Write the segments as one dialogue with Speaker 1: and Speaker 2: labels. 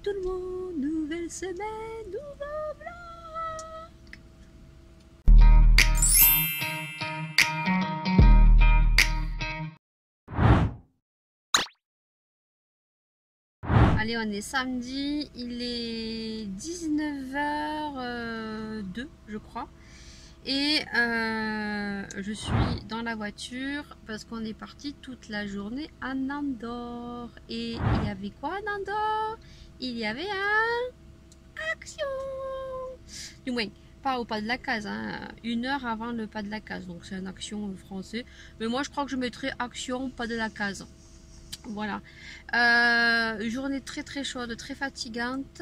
Speaker 1: tout le monde, nouvelle semaine, nouveau vlog. Allez, on est samedi, il est 19h02 je crois. Et je suis dans la voiture parce qu'on est parti toute la journée à Andorre. Et il y avait quoi à Andorre? Il y avait un action. Du moins, pas au pas de la case, hein, 1 heure avant le pas de la case. Donc c'est un action français. Mais moi je crois que je mettrais action pas de la case. Voilà. Journée très très chaude, très fatigante.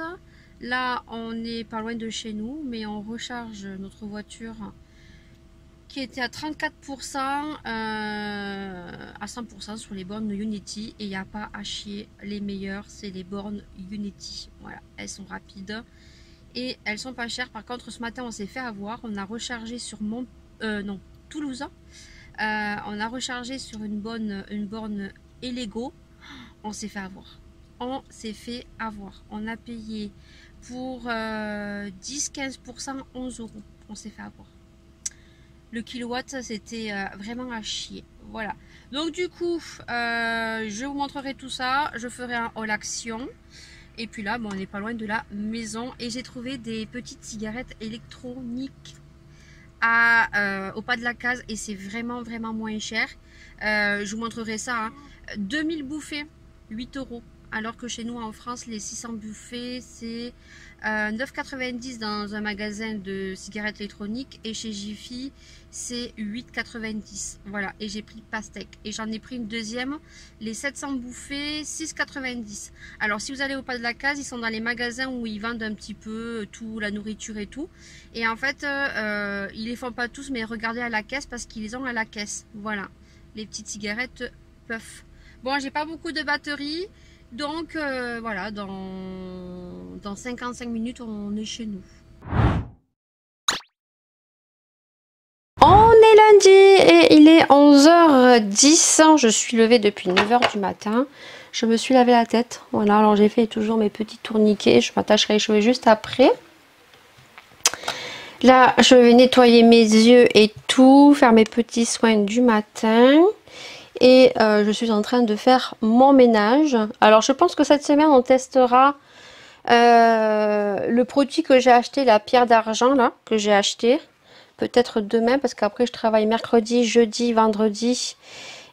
Speaker 1: Là, on n'est pas loin de chez nous, mais on recharge notre voiture qui était à 34%, à 100% sur les bornes Unity. Et il n'y a pas à chier, les meilleures, c'est les bornes Unity. Voilà, elles sont rapides et elles sont pas chères. Par contre, ce matin, on s'est fait avoir. On a rechargé sur Toulouse. On a rechargé sur une borne Elego. On s'est fait avoir. On s'est fait avoir. On a payé pour 10-15%, 11 €. On s'est fait avoir. Le kilowatt, c'était vraiment à chier. Voilà. Donc du coup, je vous montrerai tout ça. Je ferai un haul action. Et puis là, bon, on n'est pas loin de la maison. Et j'ai trouvé des petites cigarettes électroniques au pas de la case. Et c'est vraiment, vraiment moins cher. Je vous montrerai ça. Hein. 2000 bouffées, 8 €. Alors que chez nous en France, les 600 bouffées, c'est 9,90 dans un magasin de cigarettes électroniques. Et chez Jiffy, c'est 8,90. Voilà, et j'ai pris pastèque. Et j'en ai pris une deuxième, les 700 bouffées, 6,90. Alors si vous allez au pas de la case, ils sont dans les magasins où ils vendent un petit peu tout, la nourriture et tout. Et en fait, ils les font pas tous, mais regardez à la caisse parce qu'ils les ont à la caisse. Voilà, les petites cigarettes puff. Bon, j'ai pas beaucoup de batterie. Donc voilà, dans 55 minutes, on est chez nous. On est lundi et il est 11h10. Je suis levée depuis 9h du matin. Je me suis lavé la tête. Voilà, alors j'ai fait toujours mes petits tourniquets. Je m'attacherai les cheveux juste après. Là, je vais nettoyer mes yeux et tout, faire mes petits soins du matin. Et je suis en train de faire mon ménage. Alors je pense que cette semaine on testera le produit que j'ai acheté, la pierre d'argent là, que j'ai acheté. Peut-être demain parce qu'après je travaille mercredi, jeudi, vendredi.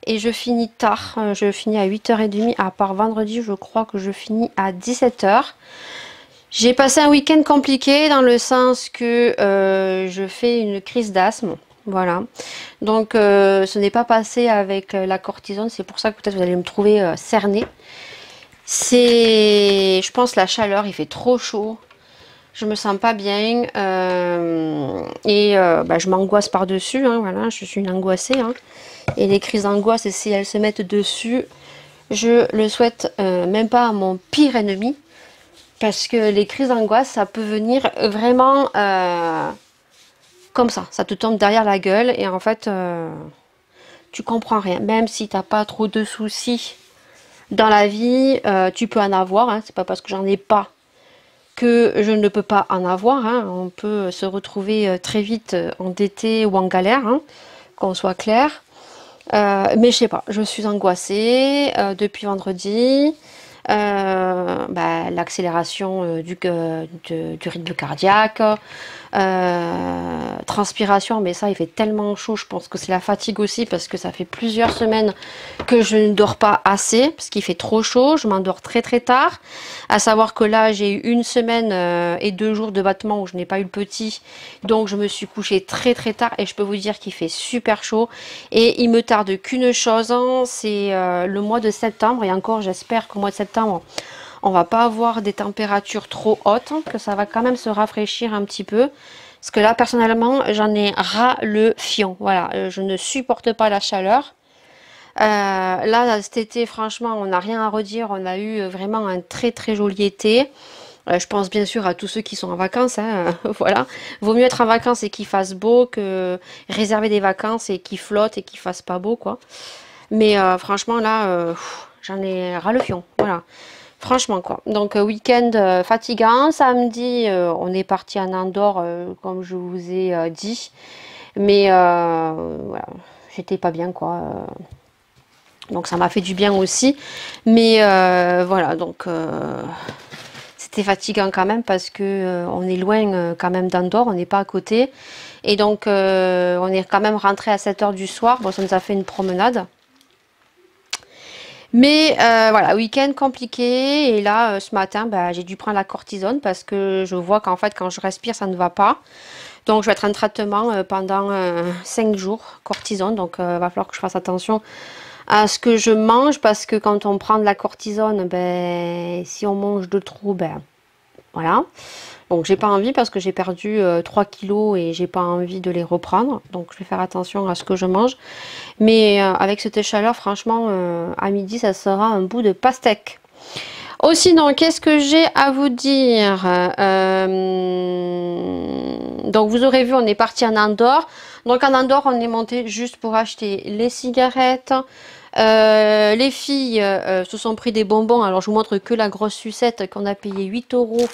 Speaker 1: Et je finis tard. Je finis à 8h30. À part vendredi, je crois que je finis à 17h. J'ai passé un week-end compliqué dans le sens que je fais une crise d'asthme. Voilà, donc ce n'est pas passé avec la cortisone, c'est pour ça que peut-être vous allez me trouver cernée. C'est, je pense, la chaleur, il fait trop chaud, je me sens pas bien je m'angoisse par-dessus, hein, voilà, je suis une angoissée. Hein, et les crises d'angoisse, si elles se mettent dessus, je le souhaite même pas à mon pire ennemi, parce que les crises d'angoisse, ça peut venir vraiment... comme ça te tombe derrière la gueule et en fait tu comprends rien. Même si t'as pas trop de soucis dans la vie, tu peux en avoir. Hein. C'est pas parce que j'en ai pas que je ne peux pas en avoir. Hein. On peut se retrouver très vite endetté ou en galère, hein, qu'on soit clair. Mais je sais pas, je suis angoissée depuis vendredi. L'accélération du rythme cardiaque, transpiration, mais ça il fait tellement chaud, je pense que c'est la fatigue aussi parce que ça fait plusieurs semaines que je ne dors pas assez parce qu'il fait trop chaud, je m'endors très très tard, à savoir que là j'ai eu 1 semaine et 2 jours de battement où je n'ai pas eu le petit, donc je me suis couchée très très tard et je peux vous dire qu'il fait super chaud et il me tarde qu'une chose, hein, c'est le mois de septembre et encore j'espère qu'au mois de septembre on va pas avoir des températures trop hautes, que ça va quand même se rafraîchir un petit peu. Parce que là, personnellement, j'en ai ras le fion. Voilà, je ne supporte pas la chaleur. Là, cet été, franchement, on n'a rien à redire. On a eu vraiment un très très joli été. Je pense bien sûr à tous ceux qui sont en vacances. Hein, voilà. Vaut mieux être en vacances et qu'il fasse beau que réserver des vacances et qu'il flotte et qu'il fasse pas beau, quoi. Mais franchement, là, j'en ai ras le fion. Voilà. Franchement quoi. Donc week-end fatigant. Samedi, on est parti en Andorre, comme je vous ai dit. Mais voilà, j'étais pas bien quoi. Donc ça m'a fait du bien aussi. Mais voilà, donc c'était fatigant quand même parce que on est loin quand même d'Andorre, on n'est pas à côté. Et donc on est quand même rentré à 7 heures du soir. Bon, ça nous a fait une promenade. Mais voilà, week-end compliqué. Et là, ce matin, bah, j'ai dû prendre la cortisone parce que je vois qu'en fait, quand je respire, ça ne va pas. Donc, je vais être en traitement pendant 5 jours, cortisone. Donc, il va falloir que je fasse attention à ce que je mange parce que quand on prend de la cortisone, ben, si on mange de trop, ben voilà. Donc, j'ai pas envie parce que j'ai perdu 3 kilos et j'ai pas envie de les reprendre. Donc, je vais faire attention à ce que je mange. Mais avec cette chaleur, franchement, à midi, ça sera un bout de pastèque. Oh, sinon, qu'est-ce que j'ai à vous dire? Donc, vous aurez vu, on est parti en Andorre. Donc, en Andorre, on est monté juste pour acheter les cigarettes. Les filles se sont pris des bonbons. Alors, je vous montre que la grosse sucette qu'on a payé 8 €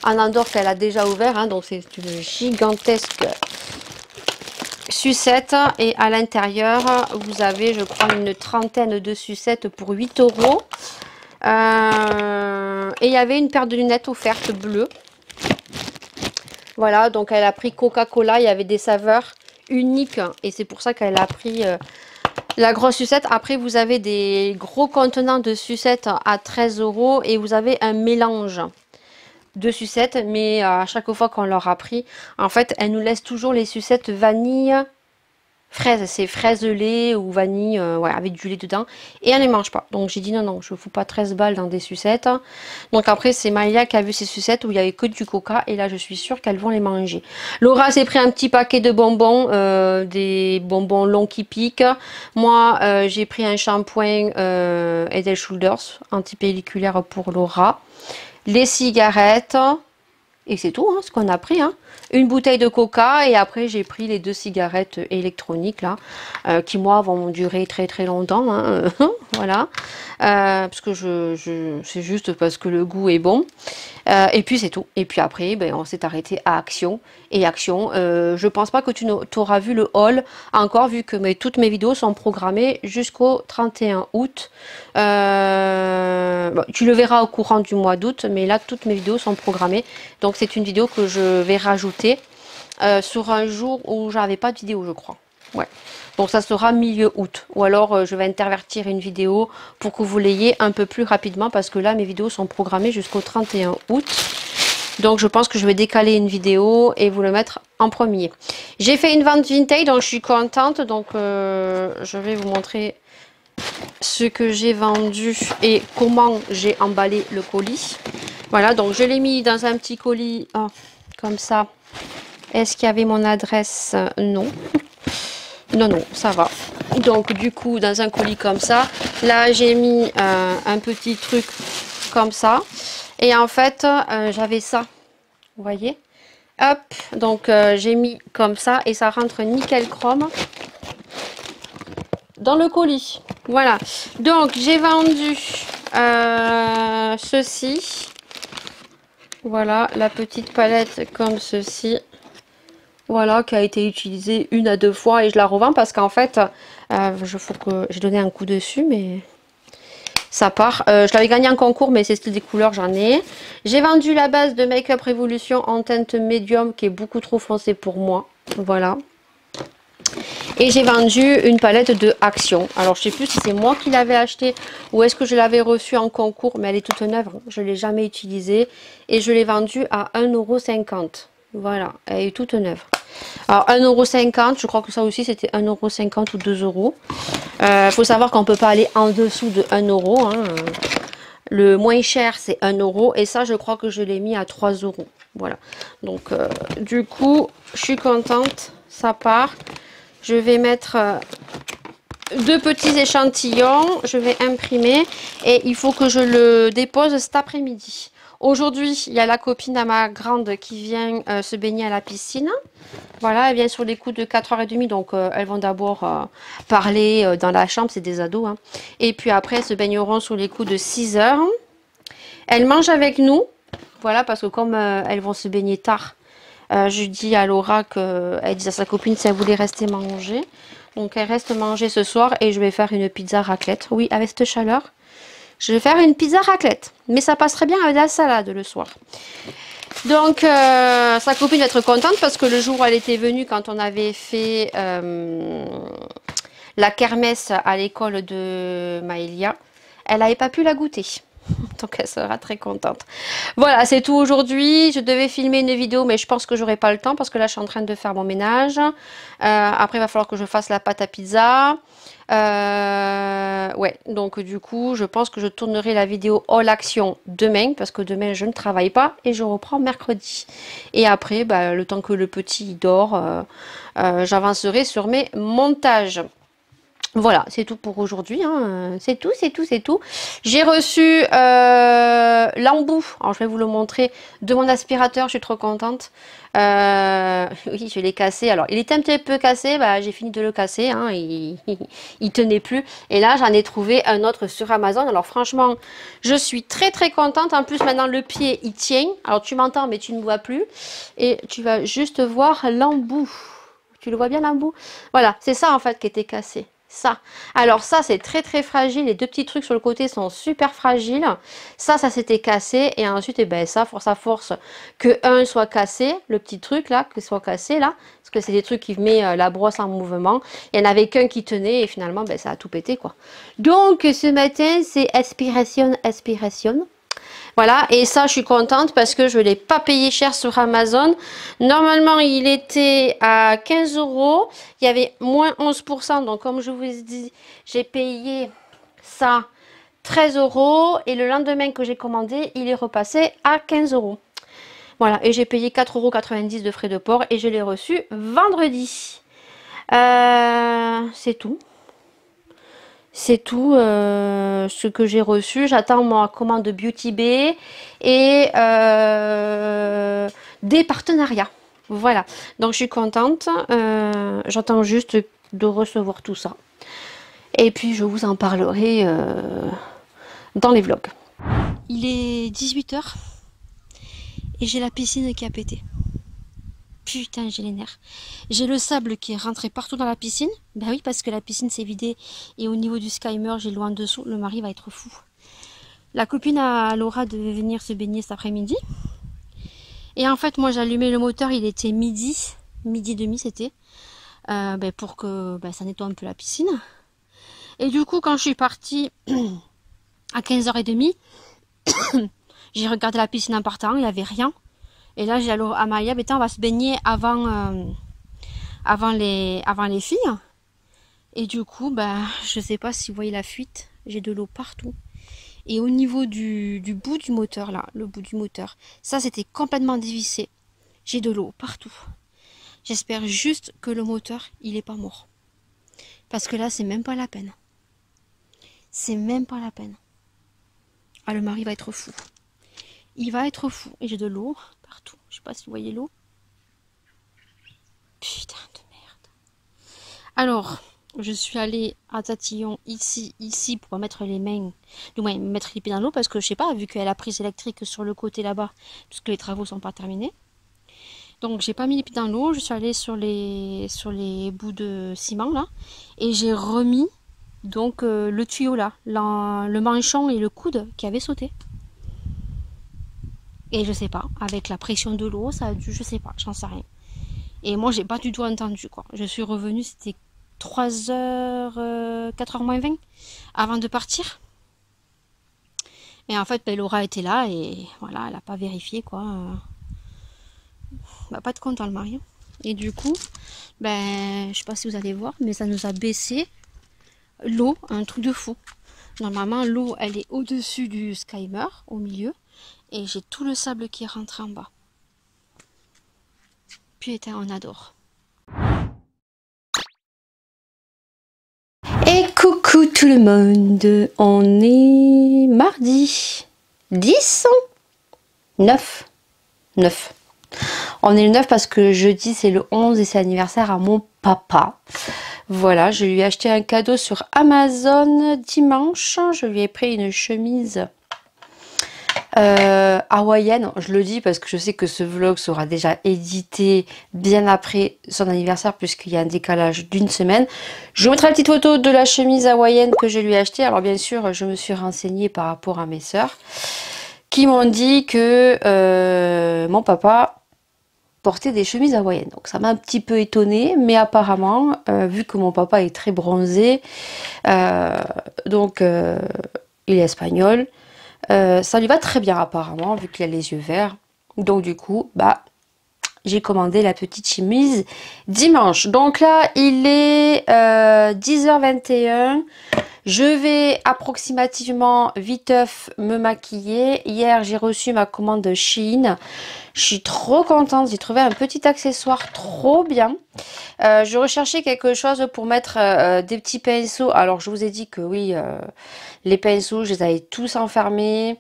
Speaker 1: en Andorre, qu'elle a déjà ouvert. Hein, donc, c'est une gigantesque sucette. Et à l'intérieur, vous avez, je crois, une trentaine de sucettes pour 8 €. Et il y avait une paire de lunettes offertes bleues. Voilà, donc elle a pris Coca-Cola, il y avait des saveurs uniques et c'est pour ça qu'elle a pris la grosse sucette. Après, vous avez des gros contenants de sucettes à 13 € et vous avez un mélange de sucettes, mais à chaque fois qu'on leur a pris, en fait, elle nous laisse toujours les sucettes vanille. Fraises, c'est fraise lait ou vanille, ouais, avec du lait dedans. Et elle ne les mange pas. Donc j'ai dit non, non, je ne fous pas 13 balles dans des sucettes. Donc après, c'est Malia qui a vu ces sucettes où il n'y avait que du coca. Et là, je suis sûre qu'elles vont les manger. Laura s'est pris un petit paquet de bonbons, des bonbons longs qui piquent. Moi, j'ai pris un shampoing Head & Shoulders antipelliculaire pour Laura. Les cigarettes. Et c'est tout, hein, ce qu'on a pris. Hein. Une bouteille de coca et après j'ai pris les 2 cigarettes électroniques là, qui moi vont durer très très longtemps. Hein, voilà. Parce que c'est juste parce que le goût est bon. Et puis c'est tout. Et puis après, ben, on s'est arrêté à Action. Et Action, je pense pas que tu auras vu le haul encore, vu que toutes mes vidéos sont programmées jusqu'au 31 août. Bon, tu le verras au courant du mois d'août, mais là, toutes mes vidéos sont programmées. Donc c'est une vidéo que je vais rajouter sur un jour où j'avais pas de vidéo, je crois. Ouais. Donc ça sera milieu août. Ou alors je vais intervertir une vidéo pour que vous l'ayez un peu plus rapidement parce que là mes vidéos sont programmées jusqu'au 31 août. Donc je pense que je vais décaler une vidéo et vous le mettre en premier. J'ai fait une vente vintage donc je suis contente. Donc je vais vous montrer ce que j'ai vendu et comment j'ai emballé le colis. Voilà, donc je l'ai mis dans un petit colis comme ça. Est-ce qu'il y avait mon adresse? Non. Non, non, ça va. Donc, du coup, dans un colis comme ça, là, j'ai mis un petit truc comme ça. Et en fait, j'avais ça. Vous voyez? Hop, donc j'ai mis comme ça et ça rentre nickel chrome dans le colis. Voilà. Donc, j'ai vendu ceci. Voilà, la petite palette comme ceci. Voilà, qui a été utilisée 1 à 2 fois et je la revends parce qu'en fait, faut que j'ai donné un coup dessus, mais ça part. Je l'avais gagné en concours, mais c'est des couleurs, j'en ai. J'ai vendu la base de Make Up Revolution en teinte médium qui est beaucoup trop foncée pour moi. Voilà. Et j'ai vendu une palette de Action. Alors, je sais plus si c'est moi qui l'avais acheté ou est-ce que je l'avais reçue en concours, mais elle est toute neuve. Je ne l'ai jamais utilisée et je l'ai vendue à 1,50 €. Voilà, elle est toute neuve. Alors 1,50 €, je crois que ça aussi c'était 1,50 € ou 2 €. Faut savoir qu'on ne peut pas aller en dessous de 1 €. Hein. Le moins cher c'est 1 € et ça je crois que je l'ai mis à 3 €. Voilà. Donc du coup je suis contente, ça part. Je vais mettre 2 petits échantillons, je vais imprimer et il faut que je le dépose cet après-midi. Aujourd'hui, il y a la copine à ma grande qui vient se baigner à la piscine. Voilà, elle vient sur les coups de 4h30, donc elles vont d'abord parler dans la chambre, c'est des ados. Hein. Et puis après, elles se baigneront sur les coups de 6h. Elle mange avec nous. Voilà, parce que comme elles vont se baigner tard, je dis à Laura qu'elle dit à sa copine si elle voulait rester manger. Donc elle reste manger ce soir et je vais faire une pizza raclette. Oui, avec cette chaleur, je vais faire une pizza raclette. Mais ça passerait bien avec de la salade le soir. Donc sa copine va être contente parce que le jour où elle était venue, quand on avait fait la kermesse à l'école de Maëlia, elle n'avait pas pu la goûter. Donc elle sera très contente. Voilà, c'est tout aujourd'hui. Je devais filmer une vidéo, mais je pense que j'aurai pas le temps parce que là, je suis en train de faire mon ménage. Après, il va falloir que je fasse la pâte à pizza. Ouais, donc du coup, je pense que je tournerai la vidéo All Action demain parce que demain, je ne travaille pas et je reprends mercredi. Et après, bah, le temps que le petit dort, j'avancerai sur mes montages. Voilà, c'est tout pour aujourd'hui, hein. C'est tout, c'est tout, c'est tout. J'ai reçu l'embout, alors je vais vous le montrer, de mon aspirateur, je suis trop contente. Oui, je l'ai cassé, alors il était un petit peu cassé, bah, j'ai fini de le casser, hein, il tenait plus. Et là, j'en ai trouvé un autre sur Amazon, alors franchement, je suis très très contente. En plus, maintenant, le pied, il tient. Alors tu m'entends, mais tu ne vois plus. Et tu vas juste voir l'embout. Tu le vois bien l'embout? Voilà, c'est ça en fait qui était cassé. Ça. Alors ça, c'est très très fragile. Les deux petits trucs sur le côté sont super fragiles. Ça s'était cassé. Et ensuite, eh ben, ça, force à force que un soit cassé, le petit truc là, que soit cassé là. Parce que c'est des trucs qui met la brosse en mouvement. Il n'y en avait qu'un qui tenait et finalement, ben, ça a tout pété quoi. Donc ce matin, c'est aspiration, aspiration. Voilà, et ça, je suis contente parce que je ne l'ai pas payé cher sur Amazon. Normalement, il était à 15 €. Il y avait moins 11%. Donc, comme je vous ai dit, j'ai payé ça 13 €. Et le lendemain que j'ai commandé, il est repassé à 15 €. Voilà, et j'ai payé 4,90 € de frais de port et je l'ai reçu vendredi. C'est tout. C'est tout ce que j'ai reçu. J'attends ma commande Beauty Bay et des partenariats. Voilà. Donc je suis contente. J'attends juste de recevoir tout ça. Et puis je vous en parlerai dans les vlogs. Il est 18 h et j'ai la piscine qui a pété. Putain, j'ai les nerfs. J'ai le sable qui est rentré partout dans la piscine. Ben oui, parce que la piscine s'est vidée. Et au niveau du Skymer, j'ai l'eau en dessous. Le mari va être fou. La copine à Laura devait venir se baigner cet après-midi. Et en fait, moi, j'ai allumé le moteur. Il était midi. Midi et demi, c'était. Ben, pour que ça nettoie un peu la piscine. Et du coup, quand je suis partie à 15h30, j'ai regardé la piscine en partant. Il n'y avait rien. Et là, j'ai dit à Maya, on va se baigner avant les filles. Et du coup, je sais pas si vous voyez la fuite. J'ai de l'eau partout. Et au niveau du bout du moteur, là, le bout du moteur, ça, c'était complètement dévissé. J'ai de l'eau partout. J'espère juste que le moteur, il est pas mort. Parce que là, c'est même pas la peine. C'est même pas la peine. Ah, le mari va être fou. Il va être fou. Et j'ai de l'eau partout. Je sais pas si vous voyez l'eau. Putain de merde. Alors, je suis allée à Tatillon ici pour mettre les mains, du moins mettre les pieds dans l'eau parce que je sais pas, vu qu'elle a prise électrique sur le côté là-bas, puisque les travaux sont pas terminés. Donc j'ai pas mis les pieds dans l'eau, je suis allée sur les bouts de ciment là et j'ai remis donc le tuyau là, le manchon et le coude qui avait sauté. Et je sais pas, avec la pression de l'eau, ça a dû, je sais pas, j'en sais rien. Et moi, j'ai pas du tout entendu, quoi. Je suis revenue, c'était 3h, 4h moins 20 avant de partir. Et en fait, Laura était là et voilà, elle a pas vérifié, quoi. Pas de compte dans le mari. Et du coup, je sais pas si vous allez voir, mais ça nous a baissé l'eau, un truc de fou. Normalement, l'eau, elle est au-dessus du Skymer, au milieu. Et j'ai tout le sable qui est rentré en bas. Putain, on adore. Et coucou tout le monde. On est mardi 10 9. On est le 9 parce que jeudi c'est le 11 et c'est l'anniversaire à mon papa. Voilà, je lui ai acheté un cadeau sur Amazon dimanche. Je lui ai pris une chemise
Speaker 2: hawaïenne. Je le dis parce que je sais que ce vlog sera déjà édité bien après son anniversaire puisqu'il y a un décalage d'une semaine. Je vous mettrai la petite photo de la chemise hawaïenne que je lui ai achetée. Alors bien sûr, je me suis renseignée par rapport à mes sœurs qui m'ont dit que mon papa portait des chemises hawaïennes. Donc ça m'a un petit peu étonnée, mais apparemment, vu que mon papa est très bronzé, il est espagnol, ça lui va très bien apparemment, vu qu'il a les yeux verts. Donc du coup, bah, j'ai commandé la petite chemise dimanche. Donc là, il est 10h21. Je vais approximativement viteuf me maquiller. Hier, j'ai reçu ma commande de Shein. Je suis trop contente. J'ai trouvé un petit accessoire trop bien. Je recherchais quelque chose pour mettre des petits pinceaux. Alors, je vous ai dit que oui, les pinceaux, je les avais tous enfermés.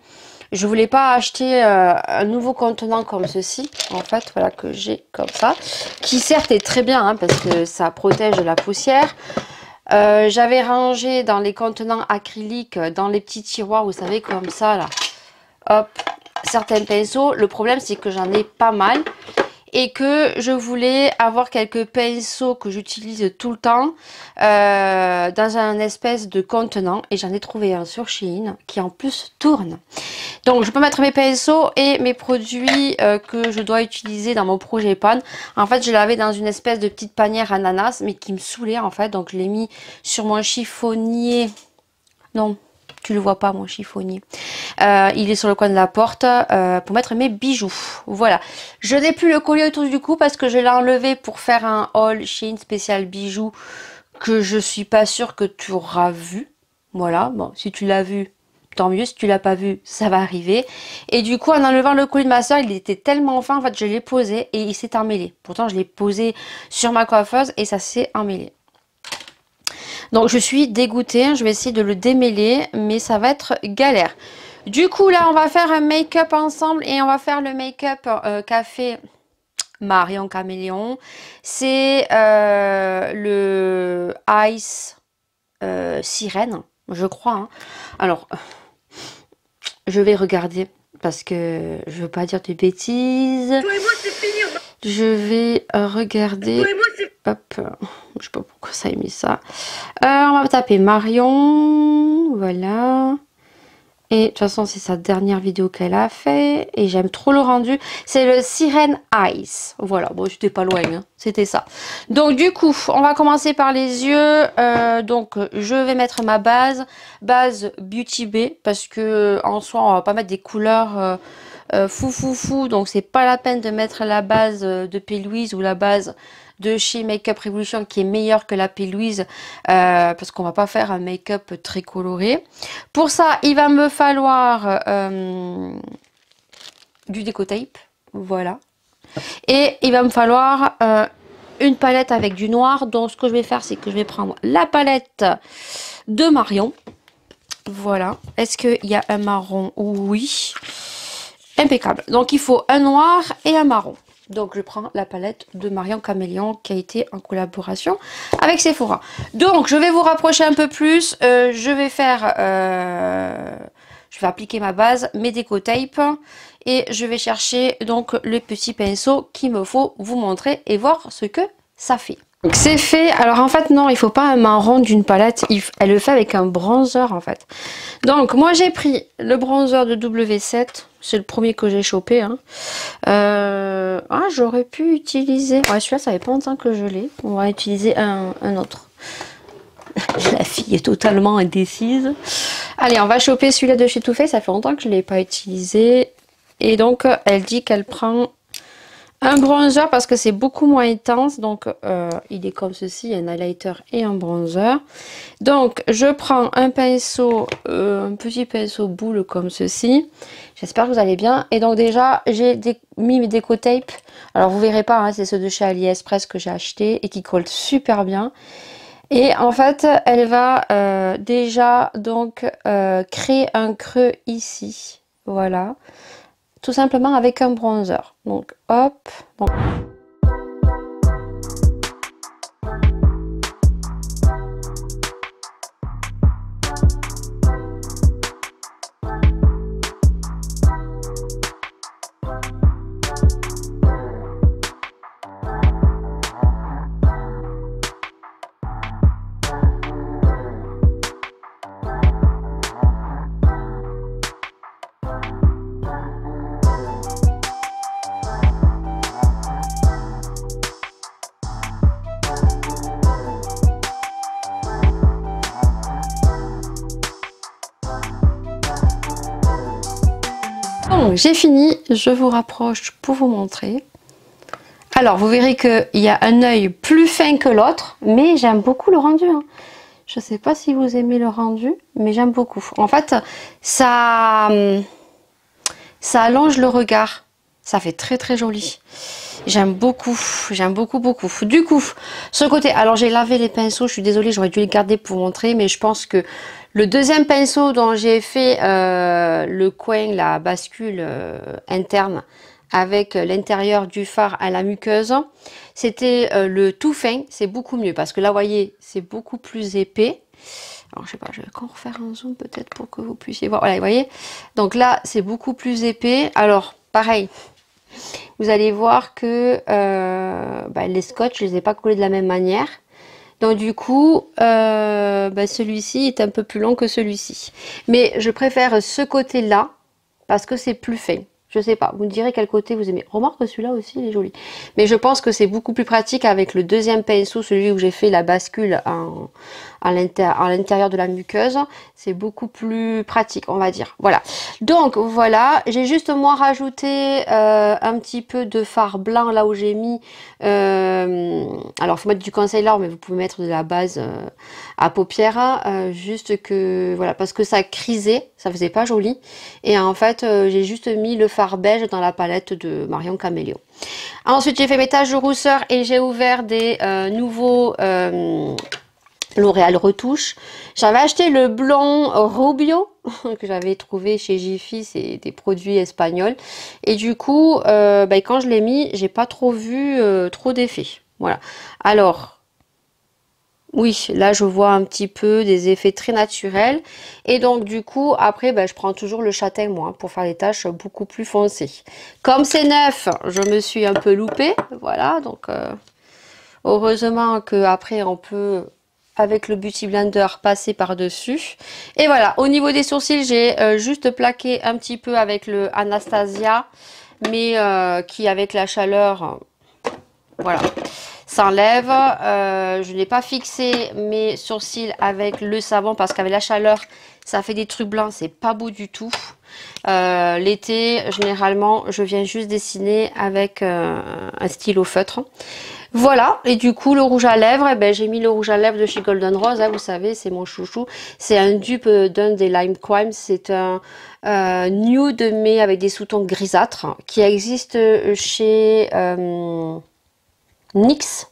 Speaker 2: Je voulais pas acheter un nouveau contenant comme ceci, en fait, voilà, que j'ai comme ça, qui certes est très bien, hein, parce que ça protège de la poussière. J'avais rangé dans les contenants acryliques, dans les petits tiroirs, vous savez, comme ça, là, hop, certains pinceaux. Le problème, c'est que j'en ai pas mal et que je voulais avoir quelques pinceaux que j'utilise tout le temps dans un espèce de contenant, et j'en ai trouvé un sur Shein qui en plus tourne. Donc je peux mettre mes pinceaux et mes produits que je dois utiliser dans mon projet pan. En fait, je l'avais dans une espèce de petite panière ananas, mais qui me saoulait en fait, donc je l'ai mis sur mon chiffonnier. Non, tu le vois pas, mon chiffonnier. Il est sur le coin de la porte pour mettre mes bijoux. Voilà. Je n'ai plus le collier autour du cou parce que je l'ai enlevé pour faire un haul Shein spécial bijoux que je suis pas sûre que tu auras vu. Voilà. Bon, si tu l'as vu, tant mieux. Si tu l'as pas vu, ça va arriver. Et du coup, en enlevant le collier de ma soeur, il était tellement fin. En fait, je l'ai posé et il s'est emmêlé. Pourtant, je l'ai posé sur ma coiffeuse et ça s'est emmêlé. Donc je suis dégoûtée, je vais essayer de le démêler, mais ça va être galère. Du coup là on va faire un make-up ensemble et on va faire le make-up café Marion Caméléon. C'est le Ice Sirène, je crois. Hein. Alors, je vais regarder parce que je veux pas dire de bêtises. Toi et moi, c'est fini. Je vais regarder. Toi et moi, hop, je sais pas pourquoi ça a mis ça. On va taper Marion, voilà. Et de toute façon, c'est sa dernière vidéo qu'elle a fait. Et j'aime trop le rendu. C'est le Sirène Ice. Voilà, bon, j'étais pas loin, hein. C'était ça. Donc du coup, on va commencer par les yeux. Donc je vais mettre ma base Beauty Bay. Parce que en soi, on va pas mettre des couleurs fou. Donc c'est pas la peine de mettre la base de P. Louise ou la base de chez Makeup Revolution qui est meilleure que la P. Louise parce qu'on va pas faire un make-up très coloré. Pour ça, il va me falloir du déco tape, voilà. Et il va me falloir une palette avec du noir. Donc ce que je vais faire, c'est que je vais prendre la palette de Marion. Voilà. Est-ce qu'il y a un marron? Oui. Impeccable. Donc il faut un noir et un marron. Donc je prends la palette de Marion Caméléon qui a été en collaboration avec Sephora. Donc je vais vous rapprocher un peu plus. Je vais faire... je vais appliquer ma base, mes déco tape. Et je vais chercher donc le petit pinceau qu'il me faut vous montrer et voir ce que ça fait. Donc c'est fait. Alors en fait non, il faut pas un marron d'une palette. Elle le fait avec un bronzer en fait. Donc moi j'ai pris le bronzer de W7. C'est le premier que j'ai chopé. Hein. J'aurais pu utiliser... Ouais, celui-là, ça fait pas longtemps que je l'ai. On va utiliser un autre. La fille est totalement indécise. Allez, on va choper celui-là de chez Too Faced. Ça fait longtemps que je ne l'ai pas utilisé. Et donc, elle dit qu'elle prend un bronzer parce que c'est beaucoup moins intense. Donc, il est comme ceci, un highlighter et un bronzer. Donc, je prends un pinceau, un petit pinceau boule comme ceci. J'espère que vous allez bien. Et donc déjà, j'ai mis mes déco tape. Alors, vous verrez pas, hein, c'est ceux de chez AliExpress que j'ai acheté et qui collent super bien. Et en fait, elle va déjà donc créer un creux ici. Voilà. Tout simplement avec un bronzer. Donc, hop. Bon. Donc j'ai fini, je vous rapproche pour vous montrer. Alors vous verrez qu'il y a un œil plus fin que l'autre, mais j'aime beaucoup le rendu. Hein. Je ne sais pas si vous aimez le rendu, mais j'aime beaucoup. En fait, ça allonge le regard. Ça fait très très joli. J'aime beaucoup, beaucoup. Du coup, ce côté, alors j'ai lavé les pinceaux, je suis désolée, j'aurais dû les garder pour montrer, mais je pense que le deuxième pinceau dont j'ai fait le coin, la bascule interne, avec l'intérieur du phare à la muqueuse, c'était le tout fin, c'est beaucoup mieux, parce que là, vous voyez, c'est beaucoup plus épais. Alors, je sais pas, je vais encore refaire un zoom peut-être pour que vous puissiez voir. Voilà, vous voyez, donc là, c'est beaucoup plus épais. Alors, pareil. Vous allez voir que les scotch, je ne les ai pas collés de la même manière. Donc du coup, celui-ci est un peu plus long que celui-ci. Mais je préfère ce côté-là parce que c'est plus fin. Je sais pas, vous me direz quel côté vous aimez. Remarque que celui-là aussi, il est joli. Mais je pense que c'est beaucoup plus pratique avec le deuxième pinceau, celui où j'ai fait la bascule à l'intérieur de la muqueuse. C'est beaucoup plus pratique, on va dire. Voilà. Donc, voilà. J'ai juste, moi, rajouté un petit peu de fard blanc là où j'ai mis... alors, il faut mettre du concealer, mais vous pouvez mettre de la base à paupières. Juste que... Voilà, parce que ça crisait, ça faisait pas joli. Et en fait, j'ai juste mis le fard beige dans la palette de Marion Caméléon. Ensuite, j'ai fait mes taches de rousseur et j'ai ouvert des nouveaux L'Oréal Retouche. J'avais acheté le blond Rubio que j'avais trouvé chez Jiffy, c'est des produits espagnols. Et du coup, quand je l'ai mis, j'ai pas trop vu trop d'effets. Voilà. Alors, oui, là je vois un petit peu des effets très naturels. Et donc du coup, après, je prends toujours le châtain, moi, pour faire les taches beaucoup plus foncées. Comme c'est neuf, je me suis un peu loupée. Voilà, donc heureusement qu'après on peut... avec le Beauty Blender passer par-dessus. Et voilà, au niveau des sourcils, j'ai juste plaqué un petit peu avec le Anastasia, mais qui avec la chaleur, voilà, s'enlève. Je n'ai pas fixé mes sourcils avec le savon parce qu'avec la chaleur, ça fait des trucs blancs, c'est pas beau du tout. L'été, généralement, je viens juste dessiner avec un stylo feutre. Voilà, et du coup le rouge à lèvres, j'ai mis le rouge à lèvres de chez Golden Rose, hein, vous savez, c'est mon chouchou. C'est un dupe d'un des Lime Crime, c'est un nude mais avec des sous-tons grisâtres qui existe chez NYX.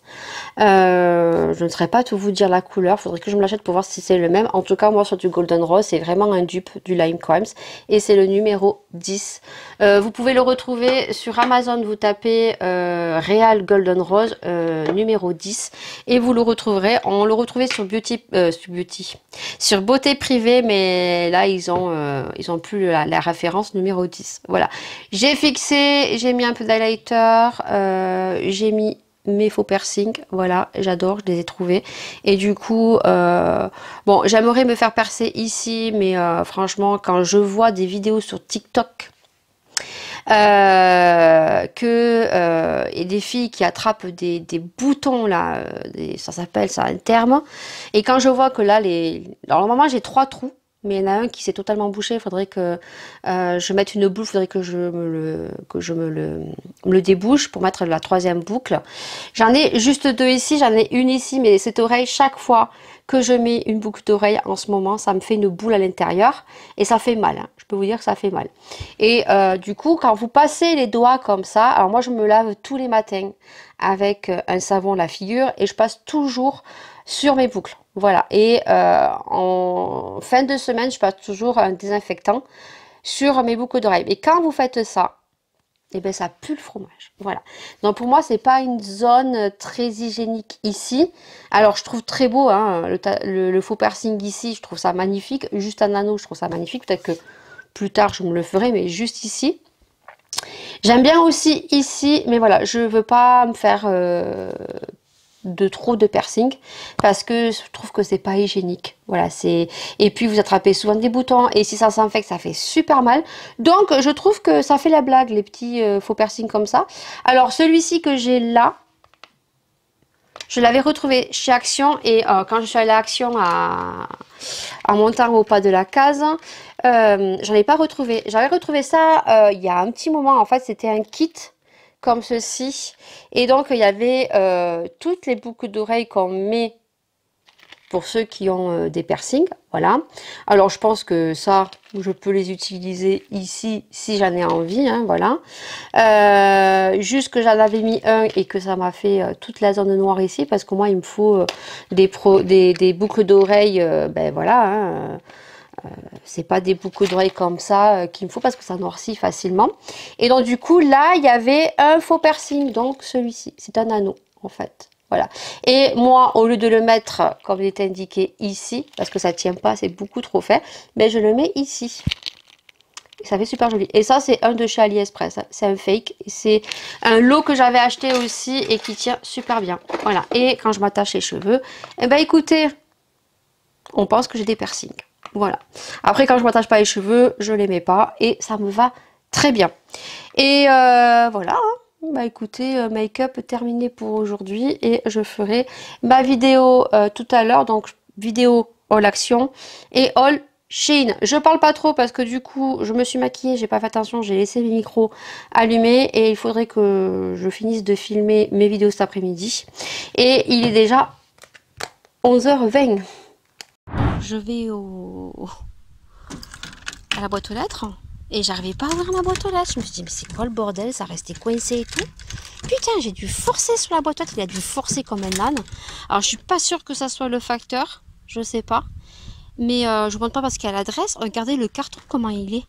Speaker 2: Je ne saurais pas tout vous dire la couleur, faudrait que je me l'achète pour voir si c'est le même. En tout cas, moi sur du Golden Rose, c'est vraiment un dupe du Lime Crimes et c'est le numéro 10. Vous pouvez le retrouver sur Amazon, vous tapez Real Golden Rose numéro 10 et vous le retrouverez. On le retrouvait sur sur Beauté Privée, mais là ils ont plus la référence numéro 10. Voilà, j'ai fixé, j'ai mis un peu d'highlighter, j'ai mis mes faux piercings, voilà, j'adore, je les ai trouvés. Et du coup, bon, j'aimerais me faire percer ici, mais franchement, quand je vois des vidéos sur TikTok, et des filles qui attrapent des boutons, là, ça s'appelle ça un terme, et quand je vois que là, alors normalement j'ai 3 trous, mais il y en a un qui s'est totalement bouché, il faudrait que je mette une boucle, il faudrait que je me le débouche pour mettre la 3e boucle. J'en ai juste 2 ici, j'en ai une ici, mais cette oreille, chaque fois que je mets une boucle d'oreille en ce moment, ça me fait une boule à l'intérieur et ça fait mal, hein. Je peux vous dire que ça fait mal. Et du coup, quand vous passez les doigts comme ça, alors moi je me lave tous les matins avec un savon la figure et je passe toujours sur mes boucles. Voilà, et en fin de semaine, je passe toujours un désinfectant sur mes boucles d'oreilles. Et quand vous faites ça, et bien ça pue le fromage. Voilà. Donc pour moi, c'est pas une zone très hygiénique ici. Alors je trouve très beau hein, le faux piercing ici, je trouve ça magnifique. Juste un anneau, je trouve ça magnifique. Peut-être que plus tard, je me le ferai, mais juste ici. J'aime bien aussi ici, mais voilà, je veux pas me faire... de trop de piercing parce que je trouve que c'est pas hygiénique. Voilà, c'est et puis vous attrapez souvent des boutons et si ça s'infecte ça fait super mal. Donc je trouve que ça fait la blague les petits faux piercings comme ça. Alors celui-ci que j'ai là, Je l'avais retrouvé chez Action et quand je suis allée à Action en montant au pas de la case, j'en ai pas retrouvé. J'avais retrouvé ça il y a un petit moment. En fait, c'était un kit comme ceci. Et donc, il y avait toutes les boucles d'oreilles qu'on met pour ceux qui ont des piercings. Voilà. Alors, je pense que ça, je peux les utiliser ici si j'en ai envie. Hein, voilà. Juste que j'en avais mis un et que ça m'a fait toute la zone noire ici. Parce que moi, il me faut des boucles d'oreilles. Ben voilà. Hein, c'est pas des boucles d'oreilles comme ça qu'il me faut parce que ça noircit facilement. Et donc, du coup, là, il y avait un faux piercing. Donc, celui-ci, c'est un anneau, en fait. Voilà. Et moi, au lieu de le mettre comme il est indiqué ici, parce que ça tient pas, c'est beaucoup trop fait, mais je le mets ici. Et ça fait super joli. Et ça, c'est un de chez AliExpress. C'est un fake. C'est un lot que j'avais acheté aussi et qui tient super bien. Voilà. Et quand je m'attache les cheveux, eh ben écoutez, on pense que j'ai des piercings. Voilà. Après, quand je m'attache pas les cheveux, je les mets pas et ça me va très bien. Et voilà. Hein. Bah écoutez, make-up terminé pour aujourd'hui et je ferai ma vidéo tout à l'heure, donc vidéo haul Action et haul Shein. Je parle pas trop parce que du coup je me suis maquillée, j'ai pas fait attention, j'ai laissé mes micros allumés et il faudrait que je finisse de filmer mes vidéos cet après-midi. Et il est déjà 11h20. Je vais à la boîte aux lettres. Et j'arrivais pas à ouvrir ma boîte aux lettres. Je me suis dit, mais c'est quoi le bordel? Ça restait coincé et tout. Putain, j'ai dû forcer sur la boîte aux lettres. Il a dû forcer comme un âne. Alors, je suis pas sûre que ça soit le facteur. Je sais pas. Mais je vous montre pas parce qu'il y a l'adresse. Regardez le carton, comment il est.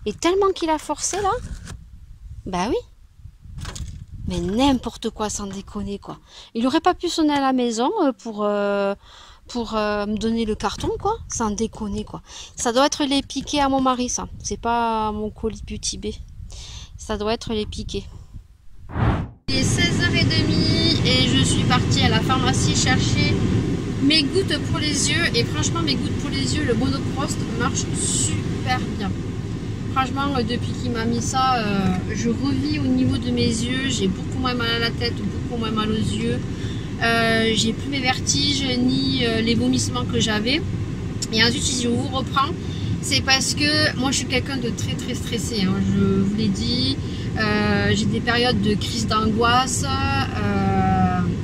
Speaker 2: Et tellement qu'il a forcé, là. Bah oui. Mais n'importe quoi, sans déconner, quoi. Il aurait pas pu sonner à la maison pour me donner le carton, quoi, sans déconner, quoi. Ça doit être les piquets à mon mari, ça. C'est pas mon colis Beauty Bay. Ça doit être les piquets. Il est 16h30 et je suis partie à la pharmacie chercher mes gouttes pour les yeux. Et franchement, mes gouttes pour les yeux, le Monoprost marche super bien. Franchement, depuis qu'il m'a mis ça, je revis au niveau de mes yeux. J'ai beaucoup moins mal à la tête, beaucoup moins mal aux yeux. J'ai plus mes vertiges ni les vomissements que j'avais. Et ensuite, si je vous reprends, c'est parce que moi je suis quelqu'un de très très stressé, hein, je vous l'ai dit. J'ai des périodes de crise d'angoisse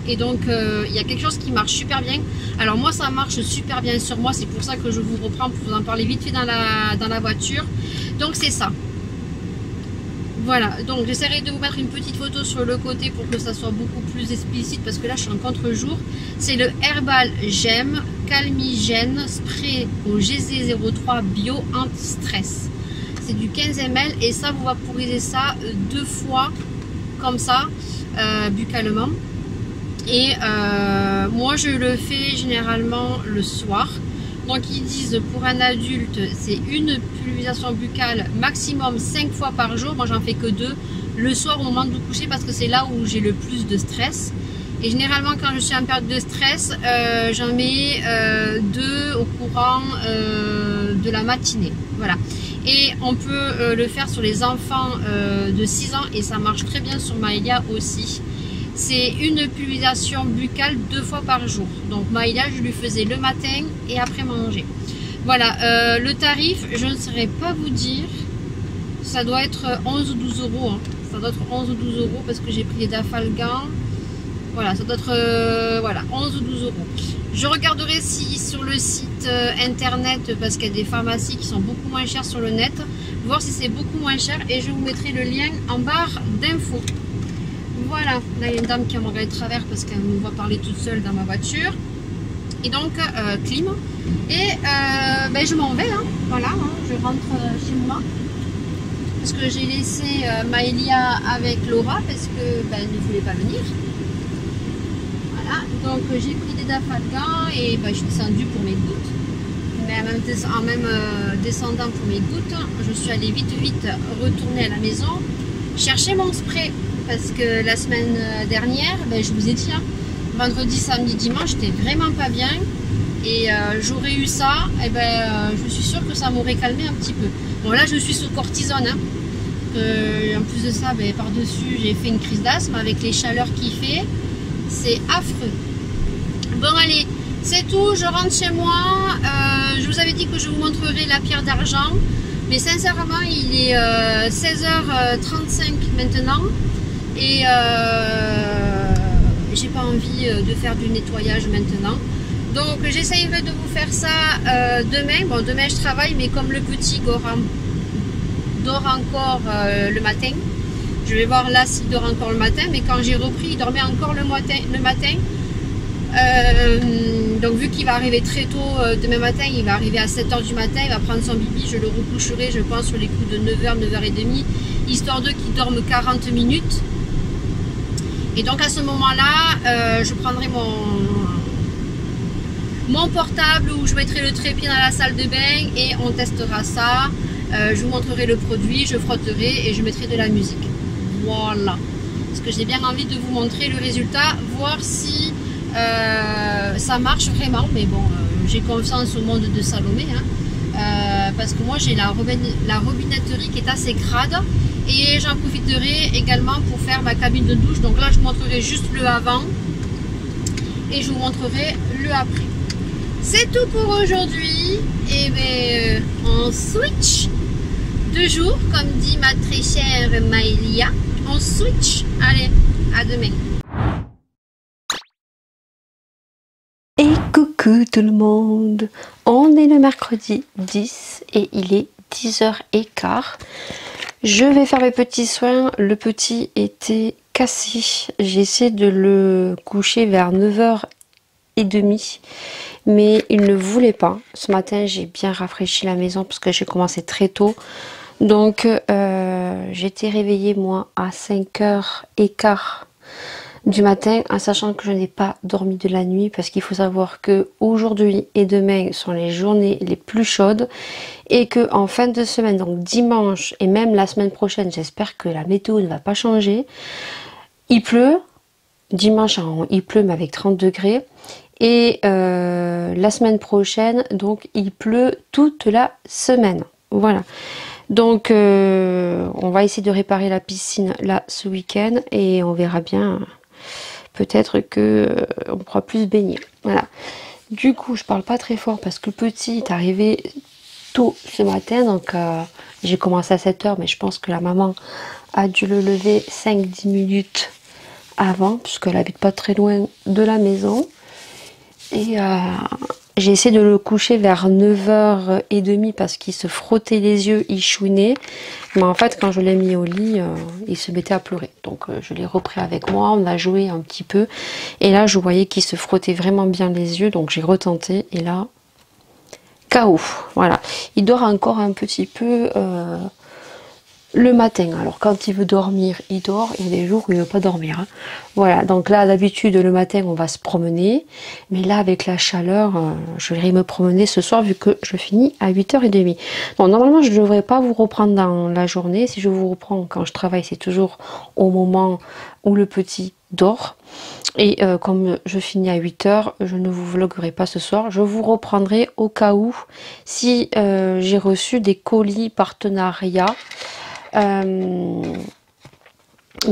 Speaker 2: et donc il y a quelque chose qui marche super bien. Alors moi ça marche super bien sur moi, c'est pour ça que je vous reprends pour vous en parler vite fait dans la voiture. Donc c'est ça. Voilà, donc j'essaierai de vous mettre une petite photo sur le côté pour que ça soit beaucoup plus explicite parce que là je suis en contre-jour. C'est le Herbal Gem Calmigène Spray au GZ03 Bio Anti-Stress. C'est du 15 ml et ça vous vaporisez ça 2 fois comme ça, buccalement. Et moi je le fais généralement le soir. Donc ils disent pour un adulte c'est une pulvérisation buccale maximum 5 fois par jour. Moi j'en fais que 2 le soir au moment de vous coucher parce que c'est là où j'ai le plus de stress. Et généralement quand je suis en période de stress, j'en mets 2 au courant de la matinée. Voilà. Et on peut le faire sur les enfants de 6 ans et ça marche très bien sur Maëlia aussi. C'est une pulvérisation buccale 2 fois par jour. Donc Maëlia, je lui faisais le matin et après manger. Voilà, le tarif, je ne saurais pas vous dire. Ça doit être 11 ou 12 euros. Hein. Ça doit être 11 ou 12 euros parce que j'ai pris les Dafalgan. Voilà, ça doit être voilà, 11 ou 12 euros. Je regarderai si sur le site internet, parce qu'il y a des pharmacies qui sont beaucoup moins chères sur le net, voir si c'est beaucoup moins cher et je vous mettrai le lien en barre d'infos. Voilà, là il y a une dame qui m'a regardé de travers parce qu'elle me voit parler toute seule dans ma voiture. Et donc, clim. Et ben, je m'en vais, hein. Voilà, hein, je rentre chez moi. Parce que j'ai laissé Maëlia avec Laura parce que ben, elle ne voulait pas venir. Voilà, donc j'ai pris des Dafalgan et ben, je suis descendue pour mes gouttes. Mais en même descendant pour mes gouttes, je suis allée vite retourner à la maison, chercher mon spray. Parce que la semaine dernière, ben, je vous ai dit, hein, vendredi, samedi, dimanche, j'étais vraiment pas bien. Et j'aurais eu ça, et ben, je suis sûre que ça m'aurait calmé un petit peu. Bon là, je suis sous cortisone. Hein. En plus de ça, ben, par-dessus, j'ai fait une crise d'asthme avec les chaleurs qu'il fait. C'est affreux.
Speaker 1: Bon allez, c'est tout, je rentre chez moi. Je vous avais dit que je vous montrerai la pierre d'argent. Mais sincèrement, il est 16h35 maintenant. Et j'ai pas envie de faire du nettoyage maintenant. Donc j'essayerai de vous faire ça demain. Bon, demain je travaille, mais comme le petit dort encore le matin. Je vais voir là s'il dort encore le matin. Mais quand j'ai repris, il dormait encore le matin. Donc vu qu'il va arriver très tôt demain matin, il va arriver à 7h du matin, il va prendre son bibi, je le recoucherai je pense sur les coups de 9h, 9h30, histoire de qu'il dorme 40 minutes. Et donc à ce moment-là, je prendrai mon portable où je mettrai le trépied dans la salle de bain et on testera ça. Je vous montrerai le produit, je frotterai et je mettrai de la musique. Voilà. Parce que j'ai bien envie de vous montrer le résultat, voir si ça marche vraiment. Mais bon, j'ai confiance au monde de Salomé. Hein, parce que moi j'ai la robinetterie qui est assez crade. Et j'en profiterai également pour faire ma cabine de douche. Donc là je vous montrerai juste le avant. Et je vous montrerai le après. C'est tout pour aujourd'hui. Et bien on switch de jour, comme dit ma très chère Maëlia. On switch. Allez, à demain.
Speaker 2: Et coucou tout le monde. On est le mercredi 10 et il est 10h15. Je vais faire mes petits soins. Le petit était cassé. J'ai essayé de le coucher vers 9h30. Mais il ne voulait pas. Ce matin, j'ai bien rafraîchi la maison parce que j'ai commencé très tôt. Donc, j'étais réveillée, moi, à 5h15 du matin, en sachant que je n'ai pas dormi de la nuit. Parce qu'il faut savoir que aujourd'hui et demain sont les journées les plus chaudes. Et que en fin de semaine, donc dimanche et même la semaine prochaine, j'espère que la météo ne va pas changer. Il pleut. Dimanche, il pleut, mais avec 30 degrés. Et la semaine prochaine, donc il pleut toute la semaine. Voilà. Donc on va essayer de réparer la piscine là ce week-end et on verra bien. Peut-être que on pourra plus se baigner. Voilà. Du coup, je parle pas très fort parce que le petit est arrivé tôt ce matin. Donc j'ai commencé à 7h, mais je pense que la maman a dû le lever 5-10 minutes avant, puisqu'elle habite pas très loin de la maison. Et j'ai essayé de le coucher vers 9h30 parce qu'il se frottait les yeux, il chouinait. Mais en fait, quand je l'ai mis au lit, il se mettait à pleurer. Donc je l'ai repris avec moi, on a joué un petit peu. Et là, je voyais qu'il se frottait vraiment bien les yeux. Donc j'ai retenté et là, KO. Voilà. Il dort encore un petit peu le matin. Alors quand il veut dormir, il dort. Il y a des jours où il ne veut pas dormir. Hein. Voilà, donc là d'habitude le matin on va se promener. Mais là avec la chaleur, je vais me promener ce soir vu que je finis à 8h30. Bon, normalement je ne devrais pas vous reprendre dans la journée. Si je vous reprends quand je travaille, c'est toujours au moment où le petit dort. Et comme je finis à 8h, je ne vous vloguerai pas ce soir. Je vous reprendrai au cas où si j'ai reçu des colis partenariats. Mais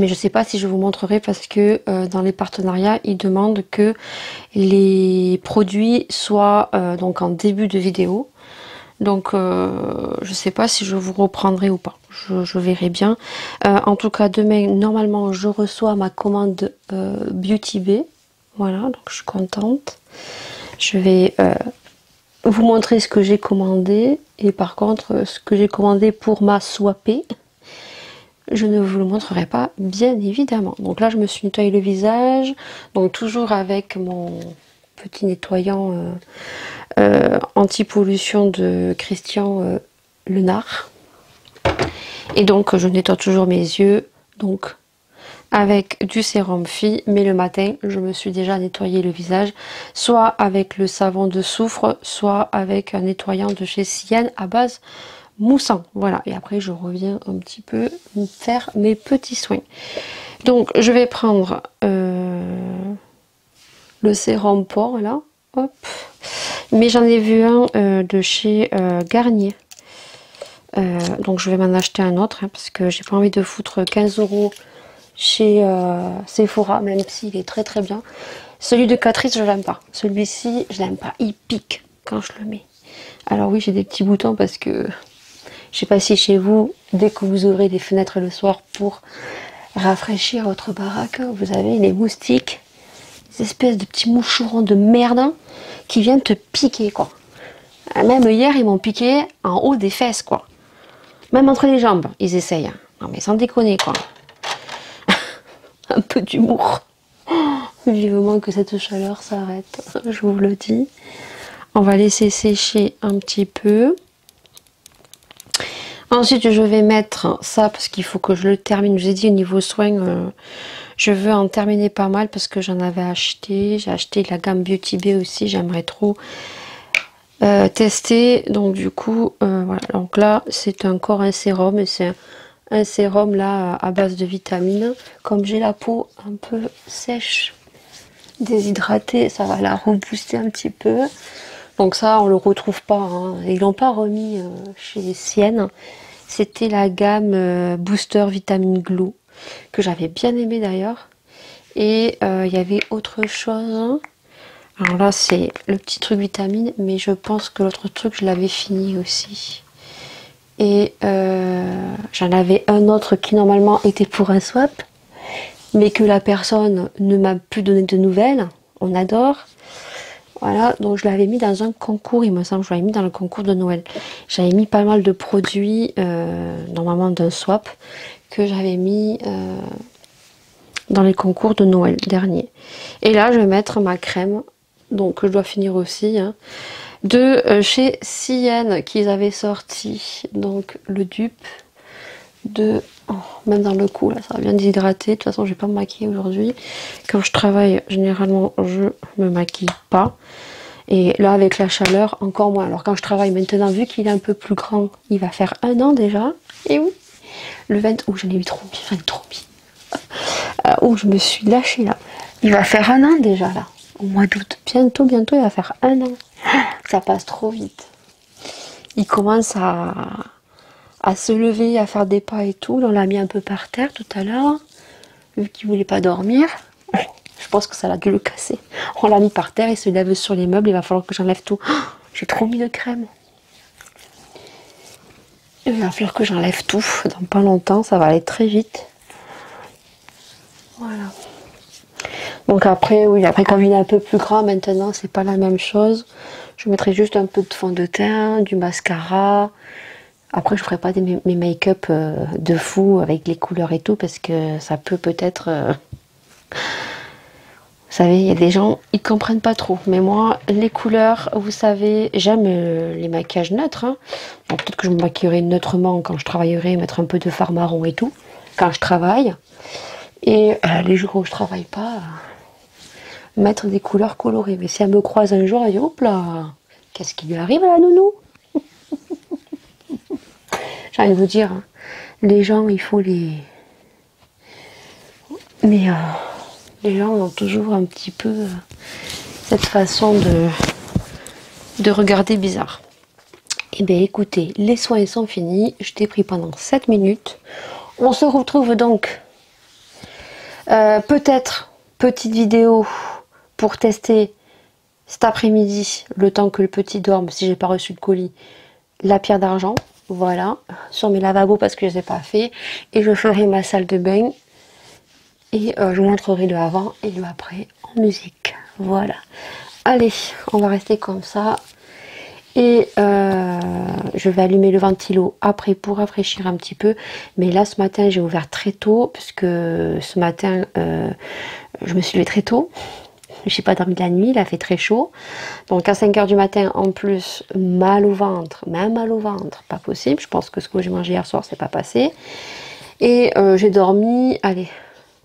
Speaker 2: je sais pas si je vous montrerai parce que dans les partenariats ils demandent que les produits soient donc en début de vidéo. Donc je sais pas si je vous reprendrai ou pas, je verrai bien. En tout cas demain normalement je reçois ma commande Beauty Bay. Voilà, donc je suis contente. Je vais vous montrer ce que j'ai commandé. Et par contre ce que j'ai commandé pour ma soipée, je ne vous le montrerai pas, bien évidemment. Donc là, je me suis nettoyé le visage. Donc toujours avec mon petit nettoyant anti-pollution de Christian Lenard. Et donc, je nettoie toujours mes yeux. Donc, avec du sérum Phi. Mais le matin, je me suis déjà nettoyé le visage. Soit avec le savon de soufre, soit avec un nettoyant de chez Sienne à base moussant. Voilà, et après je reviens un petit peu faire mes petits soins. Donc je vais prendre le sérum pore là, hop. Mais j'en ai vu un de chez Garnier. Donc je vais m'en acheter un autre hein, parce que j'ai pas envie de foutre 15 € chez Sephora, même s'il est très très bien. Celui de Catrice, je l'aime pas. Celui-ci, je l'aime pas. Il pique quand je le mets. Alors oui, j'ai des petits boutons parce que je sais pas si chez vous, dès que vous ouvrez des fenêtres le soir pour rafraîchir votre baraque, vous avez les moustiques, des espèces de petits moucherons de merde qui viennent te piquer, quoi. Même hier, ils m'ont piqué en haut des fesses, quoi. Même entre les jambes, ils essayent. Non mais sans déconner, quoi. Un peu d'humour. Vivement que cette chaleur s'arrête, je vous le dis. On va laisser sécher un petit peu. Ensuite, je vais mettre ça parce qu'il faut que je le termine. Je vous ai dit au niveau soin, je veux en terminer pas mal parce que j'en avais acheté. J'ai acheté la gamme Beauty Bay aussi. J'aimerais trop tester. Donc du coup, voilà. Donc là, c'est encore un sérum et c'est un sérum là à base de vitamines. Comme j'ai la peau un peu sèche, déshydratée, ça va la rebooster un petit peu. Donc ça, on le retrouve pas. Hein. Ils l'ont pas remis chez Sienne. C'était la gamme Booster Vitamine Glow que j'avais bien aimé d'ailleurs. Et il y avait autre chose. Alors là, c'est le petit truc vitamine, mais je pense que l'autre truc, je l'avais fini aussi. Et j'en avais un autre qui normalement était pour un swap, mais que la personne ne m'a plus donné de nouvelles. On adore. Voilà, donc je l'avais mis dans un concours, il me semble, je l'avais mis dans le concours de Noël. J'avais mis pas mal de produits, normalement d'un swap, que j'avais mis dans les concours de Noël dernier. Et là, je vais mettre ma crème, donc je dois finir aussi, hein, de chez Sienne, qu'ils avaient sorti, donc le dupe de... Oh, même dans le cou, là, ça va bien déshydrater. De toute façon, je vais pas me maquiller aujourd'hui. Quand je travaille, généralement, je me maquille pas. Et là, avec la chaleur, encore moins. Alors, quand je travaille maintenant, vu qu'il est un peu plus grand, il va faire 1 an déjà. Et oui, le 20... Oh, j'en ai eu trop mis, j'en ai trop mis. Oh, je me suis lâchée, là. Il va faire 1 an déjà, là. Au mois d'août. Bientôt, bientôt, il va faire 1 an. Ça passe trop vite. Il commence à se lever, à faire des pas et tout. Là, on l'a mis un peu par terre tout à l'heure, vu qu'il voulait pas dormir. Je pense que ça l'a dû le casser. On l'a mis par terre, il se lève sur les meubles, il va falloir que j'enlève tout. Oh, j'ai trop mis de crème. Il va falloir que j'enlève tout dans pas longtemps, ça va aller très vite. Voilà. Donc après, oui, après comme il est un peu plus grand maintenant, c'est pas la même chose. Je mettrai juste un peu de fond de teint, du mascara. Après, je ferai pas mes make-up de fou avec les couleurs et tout parce que ça peut peut-être... Vous savez, il y a des gens, ils comprennent pas trop. Mais moi, les couleurs, vous savez, j'aime les maquillages neutres. Hein. Donc peut-être que je me maquillerai neutrement quand je travaillerai, mettre un peu de fard marron et tout, quand je travaille. Et les jours où je travaille pas, mettre des couleurs colorées. Mais si elle me croise un jour, elle dit, hop là, qu'est-ce qui lui arrive à la nounou? J'ai envie de vous dire, hein, les gens, il faut les... Mais les gens ont toujours un petit peu cette façon de regarder bizarre. Eh bien écoutez, les soins sont finis. Je t'ai pris pendant 7 minutes. On se retrouve donc peut-être petite vidéo pour tester cet après-midi, le temps que le petit dorme, si j'ai pas reçu de colis, la pierre d'argent. Voilà, sur mes lavabos parce que je les ai pas fait. Et je ferai ma salle de bain. Et je vous montrerai le avant et le après en musique. Voilà. Allez, on va rester comme ça. Et je vais allumer le ventilo après pour rafraîchir un petit peu. Mais là, ce matin, j'ai ouvert très tôt. Puisque ce matin, je me suis levée très tôt. Je n'ai pas dormi de la nuit, il a fait très chaud. Donc à 5 h du matin, en plus, mal au ventre. Même mal au ventre, pas possible. Je pense que ce que j'ai mangé hier soir, c'est pas passé. Et j'ai dormi, allez,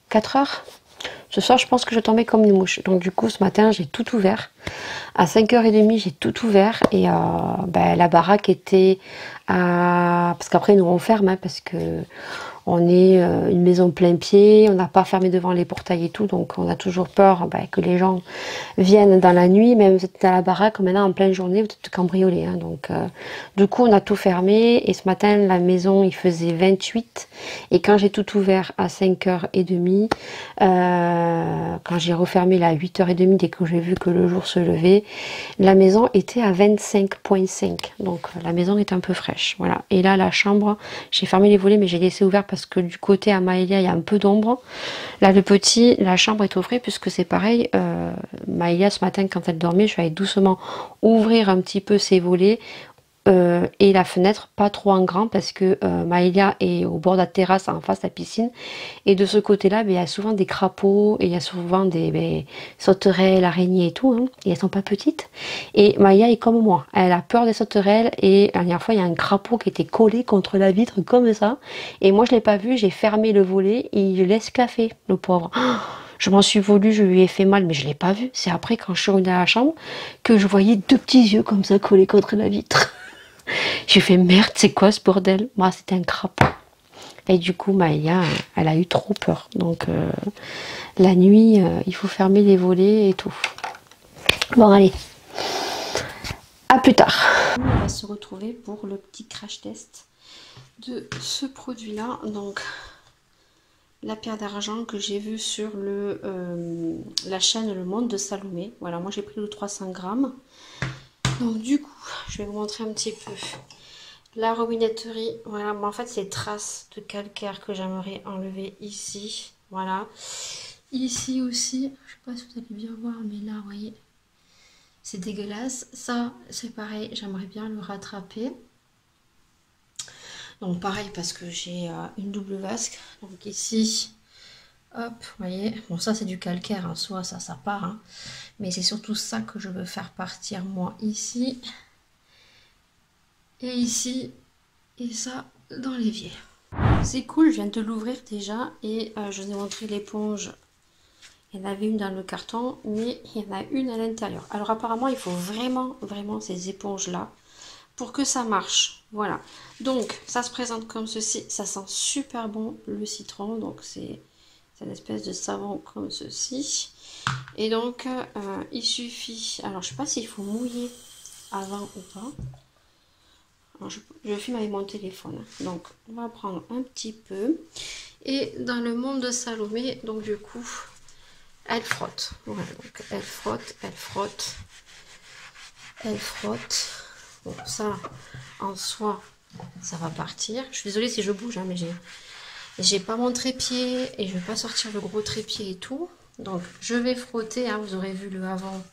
Speaker 2: 4 heures. Ce soir, je pense que je tombais comme une mouche. Donc du coup, ce matin, j'ai tout ouvert. À 5 h 30, j'ai tout ouvert. Et la baraque était... Parce qu'après, nous, on ferme. Hein, parce que On est une maison plein pied, on n'a pas fermé devant les portails et tout, donc on a toujours peur que les gens viennent dans la nuit, même vous êtes à la baraque, maintenant en pleine journée, vous êtes cambriolés. Hein, donc du coup, on a tout fermé et ce matin, la maison, il faisait 28 et quand j'ai tout ouvert à 5h30, quand j'ai refermé là à 8h30 dès que j'ai vu que le jour se levait, la maison était à 25,5. Donc la maison est un peu fraîche. Voilà. Et là, la chambre, j'ai fermé les volets, mais j'ai laissé ouvert parce que du côté à Maëlia, il y a un peu d'ombre. Là, le petit, la chambre est ouverte puisque c'est pareil. Maëlia, ce matin, quand elle dormait, je suis allée doucement ouvrir un petit peu ses volets. Et la fenêtre pas trop en grand parce que Maëlia est au bord de la terrasse en face de la piscine et de ce côté là il y a souvent des crapauds et il y a souvent des sauterelles, araignées et tout hein, et elles sont pas petites et Maëlia est comme moi, elle a peur des sauterelles et la dernière fois il y a un crapaud qui était collé contre la vitre comme ça et moi je l'ai pas vu, j'ai fermé le volet et je l'ai esclaffé le pauvre. Je m'en suis voulu, je lui ai fait mal, mais je l'ai pas vu. C'est après, quand je suis revenue à la chambre, que je voyais deux petits yeux comme ça collés contre la vitre. J'ai fait merde, c'est quoi ce bordel? Moi, c'était un crapaud. Et du coup, Maëlia, elle a eu trop peur. Donc, la nuit, il faut fermer les volets et tout. Bon, allez. À plus tard. On va se retrouver pour le petit crash test de ce produit-là. Donc, la paire d'argent que j'ai vue sur la chaîne Le Monde de Salomé. Voilà, moi j'ai pris le 300 grammes. Donc du coup, je vais vous montrer un petit peu la robinetterie. Voilà, mais en fait c'est traces de calcaire que j'aimerais enlever ici. Voilà. Ici aussi, je sais pas si vous allez bien voir, mais là, vous voyez, c'est dégueulasse. Ça, c'est pareil, j'aimerais bien le rattraper. Donc pareil, parce que j'ai une double vasque. Donc ici, hop, vous voyez, bon ça c'est du calcaire en soi, ça part. Hein. Mais c'est surtout ça que je veux faire partir moi ici. Et ici. Et ça dans l'évier. C'est cool, je viens de l'ouvrir déjà. Et je vous ai montré l'éponge. Il y en avait une dans le carton, mais il y en a une à l'intérieur. Alors apparemment, il faut vraiment ces éponges-là pour que ça marche. Voilà. Donc, ça se présente comme ceci. Ça sent super bon le citron. Donc, c'est une espèce de savon comme ceci. Et donc, il suffit... Alors, je ne sais pas s'il faut mouiller avant ou pas. Alors, je filme avec mon téléphone. Donc, on va prendre un petit peu. Et dans le monde de Salomé, donc du coup... Elle frotte, voilà, donc elle frotte, elle frotte, elle frotte. Bon, ça, en soi, ça va partir. Je suis désolée si je bouge, hein, mais j'ai pas mon trépied et je vais pas sortir le gros trépied et tout. Donc, je vais frotter, hein, vous aurez vu le avant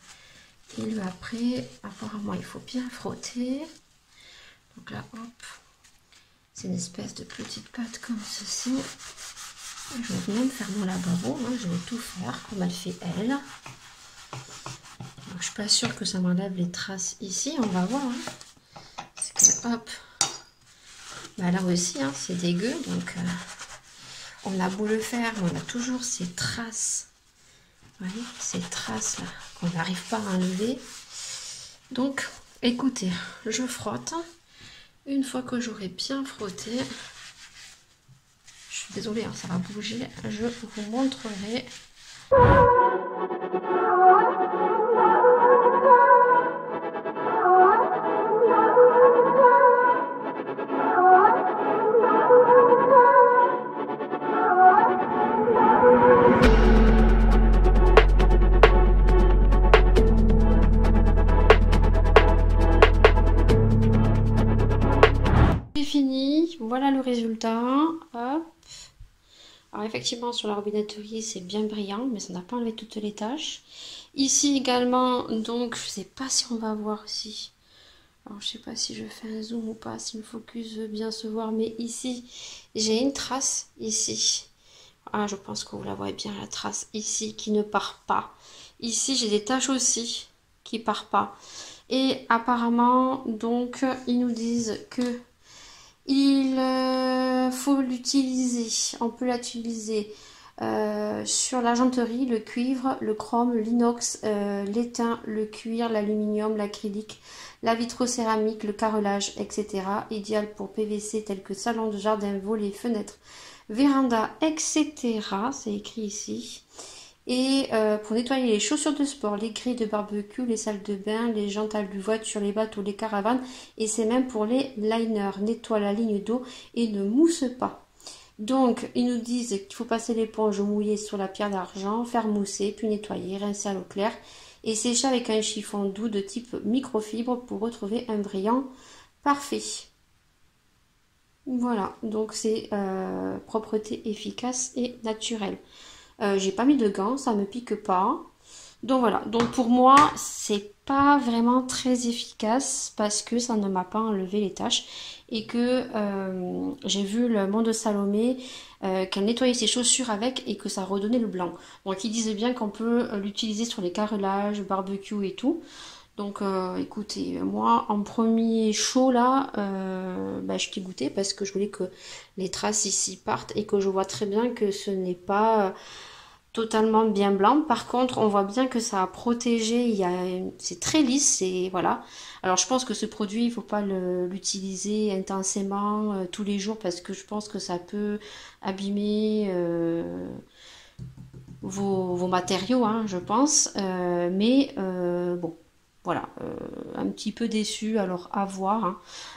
Speaker 2: et le après. Apparemment, il faut bien frotter. Donc là, hop, c'est une espèce de petite pâte comme ceci. Je vais même faire mon lavabo, hein, je vais tout faire comme elle fait elle. Donc, je ne suis pas sûre que ça m'enlève les traces ici, on va voir. Hein. Parce que, hop, bah, là aussi, hein, c'est dégueu, donc on a beau le faire, mais on a toujours ces traces. Vous voyez, ces traces là, qu'on n'arrive pas à enlever. Donc, écoutez, je frotte. Une fois que j'aurai bien frotté, je suis désolée, hein, ça va bouger. Je vous montrerai. C'est fini. Voilà le résultat. Hop. Alors effectivement sur la robinetterie c'est bien brillant mais ça n'a pas enlevé toutes les taches. Ici également donc je sais pas si on va voir ici. Alors je sais pas si je fais un zoom ou pas, si le focus veut bien se voir, mais ici j'ai une trace ici. Ah je pense que vous la voyez bien la trace ici qui ne part pas. Ici j'ai des taches aussi qui partent pas. Et apparemment donc ils nous disent que il faut l'utiliser, on peut l'utiliser sur l'argenterie, le cuivre, le chrome, l'inox, l'étain, le cuir, l'aluminium, l'acrylique, la vitrocéramique, le carrelage, etc. Idéal pour PVC tels que salon de jardin, volets, fenêtres, véranda, etc. C'est écrit ici. Et pour nettoyer les chaussures de sport, les grilles de barbecue, les salles de bain, les jantes à voiture, les bateaux, les caravanes. Et c'est même pour les liners. Nettoie la ligne d'eau et ne mousse pas. Donc, ils nous disent qu'il faut passer l'éponge mouillée sur la pierre d'argent, faire mousser, puis nettoyer, rincer à l'eau claire et sécher avec un chiffon doux de type microfibre pour retrouver un brillant parfait. Voilà, donc c'est propreté efficace et naturelle. J'ai pas mis de gants, ça me pique pas. Donc voilà, donc pour moi, c'est pas vraiment très efficace parce que ça ne m'a pas enlevé les taches et que j'ai vu le monde de Salomé qu'elle nettoyait ses chaussures avec et que ça redonnait le blanc. Donc ils disaient bien qu'on peut l'utiliser sur les carrelages, barbecue et tout. Donc écoutez, moi en premier chaud là, je t'ai goûté parce que je voulais que les traces ici partent et que je vois très bien que ce n'est pas totalement bien blanc. Par contre, on voit bien que ça a protégé, c'est très lisse et voilà. Alors je pense que ce produit, il faut pas l'utiliser intensément tous les jours parce que je pense que ça peut abîmer vos matériaux, hein, je pense. Bon. Voilà, un petit peu déçu, alors à voir.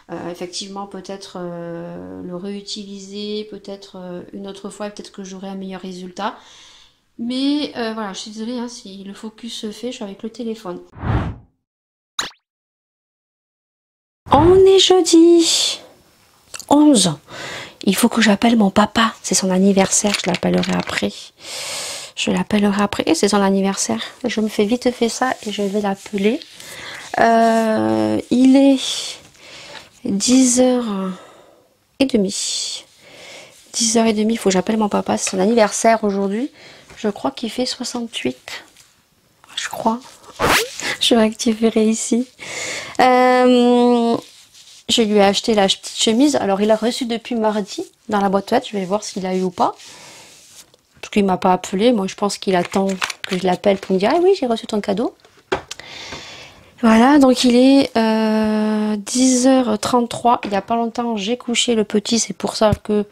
Speaker 2: Hein. Effectivement, peut-être le réutiliser, peut-être une autre fois, peut-être que j'aurai un meilleur résultat. Mais voilà, je suis désolée, hein, si le focus se fait, je suis avec le téléphone. On est jeudi 11. Il faut que j'appelle mon papa. C'est son anniversaire, je l'appellerai après. Et c'est son anniversaire. Je me fais vite fait ça et je vais l'appeler. Il est 10h30. 10h30, il faut que j'appelle mon papa. C'est son anniversaire aujourd'hui. Je crois qu'il fait 68. Je crois. Je réactiverai ici. Je lui ai acheté la petite chemise. Alors, il a reçu depuis mardi dans la boîte aux lettres. Je vais voir s'il a eu ou pas. Parce qu'il ne m'a pas appelé. Moi, je pense qu'il attend que je l'appelle pour me dire « Ah oui, j'ai reçu ton cadeau ». Voilà, donc il est 10h33. Il n'y a pas longtemps, j'ai couché le petit. C'est pour ça que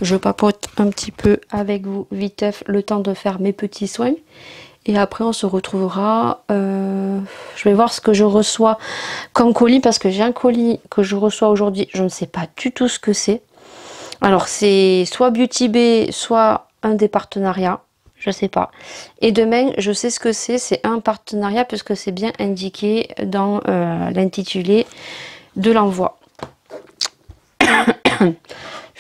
Speaker 2: je papote un petit peu avec vous, viteuf, le temps de faire mes petits soins. Et après, on se retrouvera. Je vais voir ce que je reçois comme colis parce que j'ai un colis que je reçois aujourd'hui. Je ne sais pas du tout ce que c'est. Alors, c'est soit Beauty Bay, soit un des partenariats. Je sais pas. Et demain, je sais ce que c'est. C'est un partenariat puisque c'est bien indiqué dans l'intitulé de l'envoi. Je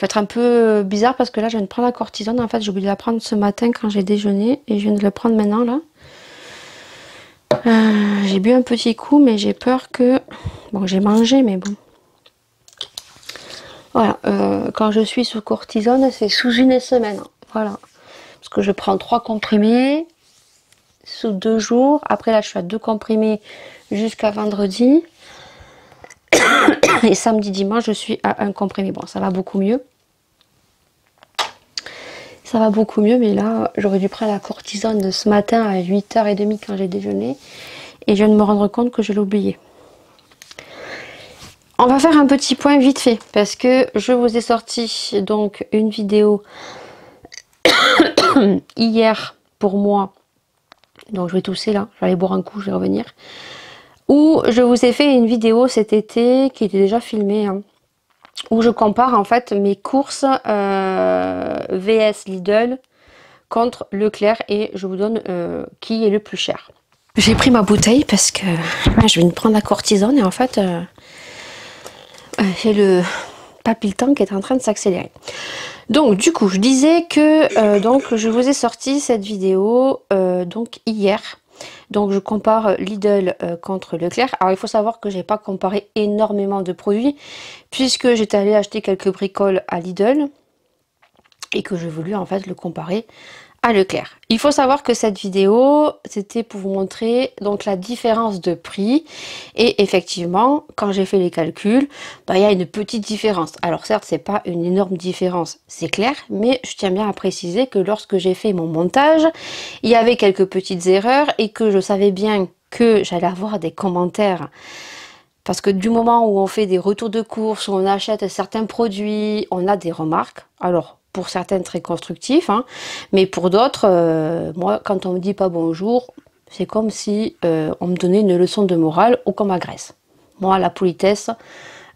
Speaker 2: vais être un peu bizarre parce que là, je viens de prendre la cortisone. En fait, j'ai oublié de la prendre ce matin quand j'ai déjeuné. Et je viens de le prendre maintenant, là. J'ai bu un petit coup, mais j'ai peur que... Bon, j'ai mangé, mais bon. Voilà. Quand je suis sous cortisone, c'est sous une semaine. Voilà. Parce que je prends 3 comprimés sous 2 jours. Après, là, je suis à 2 comprimés jusqu'à vendredi. Et samedi, dimanche, je suis à 1 comprimé. Bon, ça va beaucoup mieux. Ça va beaucoup mieux, mais là, j'aurais dû prendre la cortisone de ce matin à 8h30 quand j'ai déjeuné. Et je viens de me rendre compte que je l'ai oublié. On va faire un petit point vite fait, parce que je vous ai sorti donc une vidéo hier pour moi. Donc je vais tousser là, je vais aller boire un coup, je vais revenir. Où je vous ai fait une vidéo cet été qui était déjà filmée, hein, où je compare en fait mes courses VS Lidl contre Leclerc et je vous donne qui est le plus cher. J'ai pris ma bouteille parce que je viens de prendre la cortisone et en fait j'ai le palpitant qui est en train de s'accélérer. Donc du coup je disais que donc je vous ai sorti cette vidéo donc hier. Donc je compare Lidl contre Leclerc. Alors il faut savoir que j'ai pas comparé énormément de produits puisque j'étais allée acheter quelques bricoles à Lidl et que j'ai voulu en fait le comparer à Leclerc. Il faut savoir que cette vidéo c'était pour vous montrer donc la différence de prix et effectivement quand j'ai fait les calculs il y a une petite différence. Alors certes c'est pas une énorme différence, c'est clair, mais je tiens bien à préciser que lorsque j'ai fait mon montage il y avait quelques petites erreurs et que je savais bien que j'allais avoir des commentaires. Parce que du moment où on fait des retours de course, où on achète certains produits, on a des remarques. Alors, pour certaines très constructif, hein, mais pour d'autres, moi, quand on me dit pas bonjour, c'est comme si on me donnait une leçon de morale ou qu'on m'agresse. Moi, la politesse,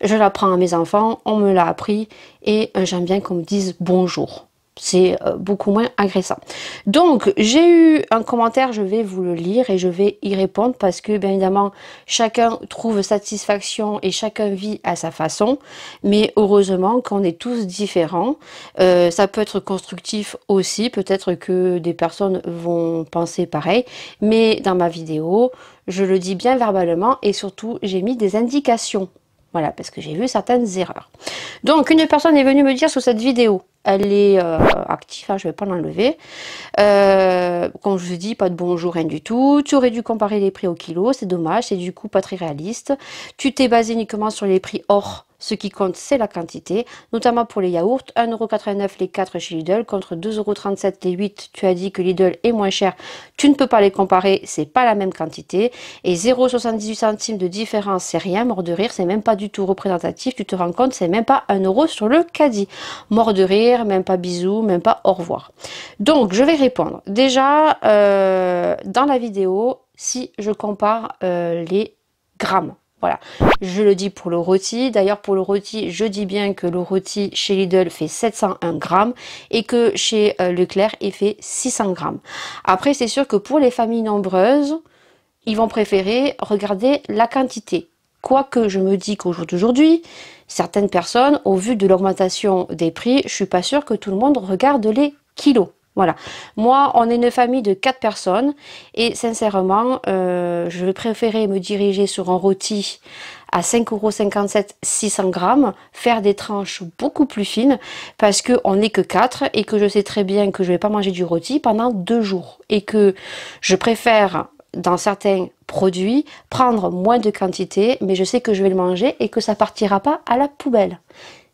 Speaker 2: je l'apprends à mes enfants, on me l'a appris, et j'aime bien qu'on me dise bonjour. C'est beaucoup moins agressant. Donc, j'ai eu un commentaire, je vais vous le lire et je vais y répondre parce que, bien évidemment, chacun trouve satisfaction et chacun vit à sa façon. Mais heureusement qu'on est tous différents. Ça peut être constructif aussi, peut-être que des personnes vont penser pareil. Mais dans ma vidéo, je le dis bien verbalement et surtout, j'ai mis des indications. Voilà, parce que j'ai vu certaines erreurs. Donc, une personne est venue me dire sur cette vidéo, elle est active, hein, je ne vais pas l'enlever. Comme je vous dis, pas de bonjour, rien du tout. Tu aurais dû comparer les prix au kilo, c'est dommage, c'est du coup pas très réaliste. Tu t'es basé uniquement sur les prix hors. Ce qui compte, c'est la quantité, notamment pour les yaourts, 1,89 € les 4 chez Lidl contre 2,37 € les 8. Tu as dit que Lidl est moins cher. Tu ne peux pas les comparer, c'est pas la même quantité. Et 0,78 centimes de différence, c'est rien. Mort de rire, c'est même pas du tout représentatif. Tu te rends compte, c'est même pas 1 € sur le caddie. Mort de rire, même pas bisous, même pas au revoir. Donc, je vais répondre. Déjà, dans la vidéo, si je compare les grammes. Voilà, je le dis pour le rôti. D'ailleurs, pour le rôti, je dis bien que le rôti chez Lidl fait 701 grammes et que chez Leclerc, il fait 600 grammes. Après, c'est sûr que pour les familles nombreuses, ils vont préférer regarder la quantité. Quoique je me dis qu'au jour d'aujourd'hui, certaines personnes, au vu de l'augmentation des prix, je suis pas sûre que tout le monde regarde les kilos. Voilà. Moi, on est une famille de 4 personnes et sincèrement, je vais préférer me diriger sur un rôti à 5,57 €, 600 grammes, faire des tranches beaucoup plus fines parce qu'on n'est que 4 et que je sais très bien que je ne vais pas manger du rôti pendant 2 jours et que je préfère, dans certains produits, prendre moins de quantité, mais je sais que je vais le manger et que ça partira pas à la poubelle.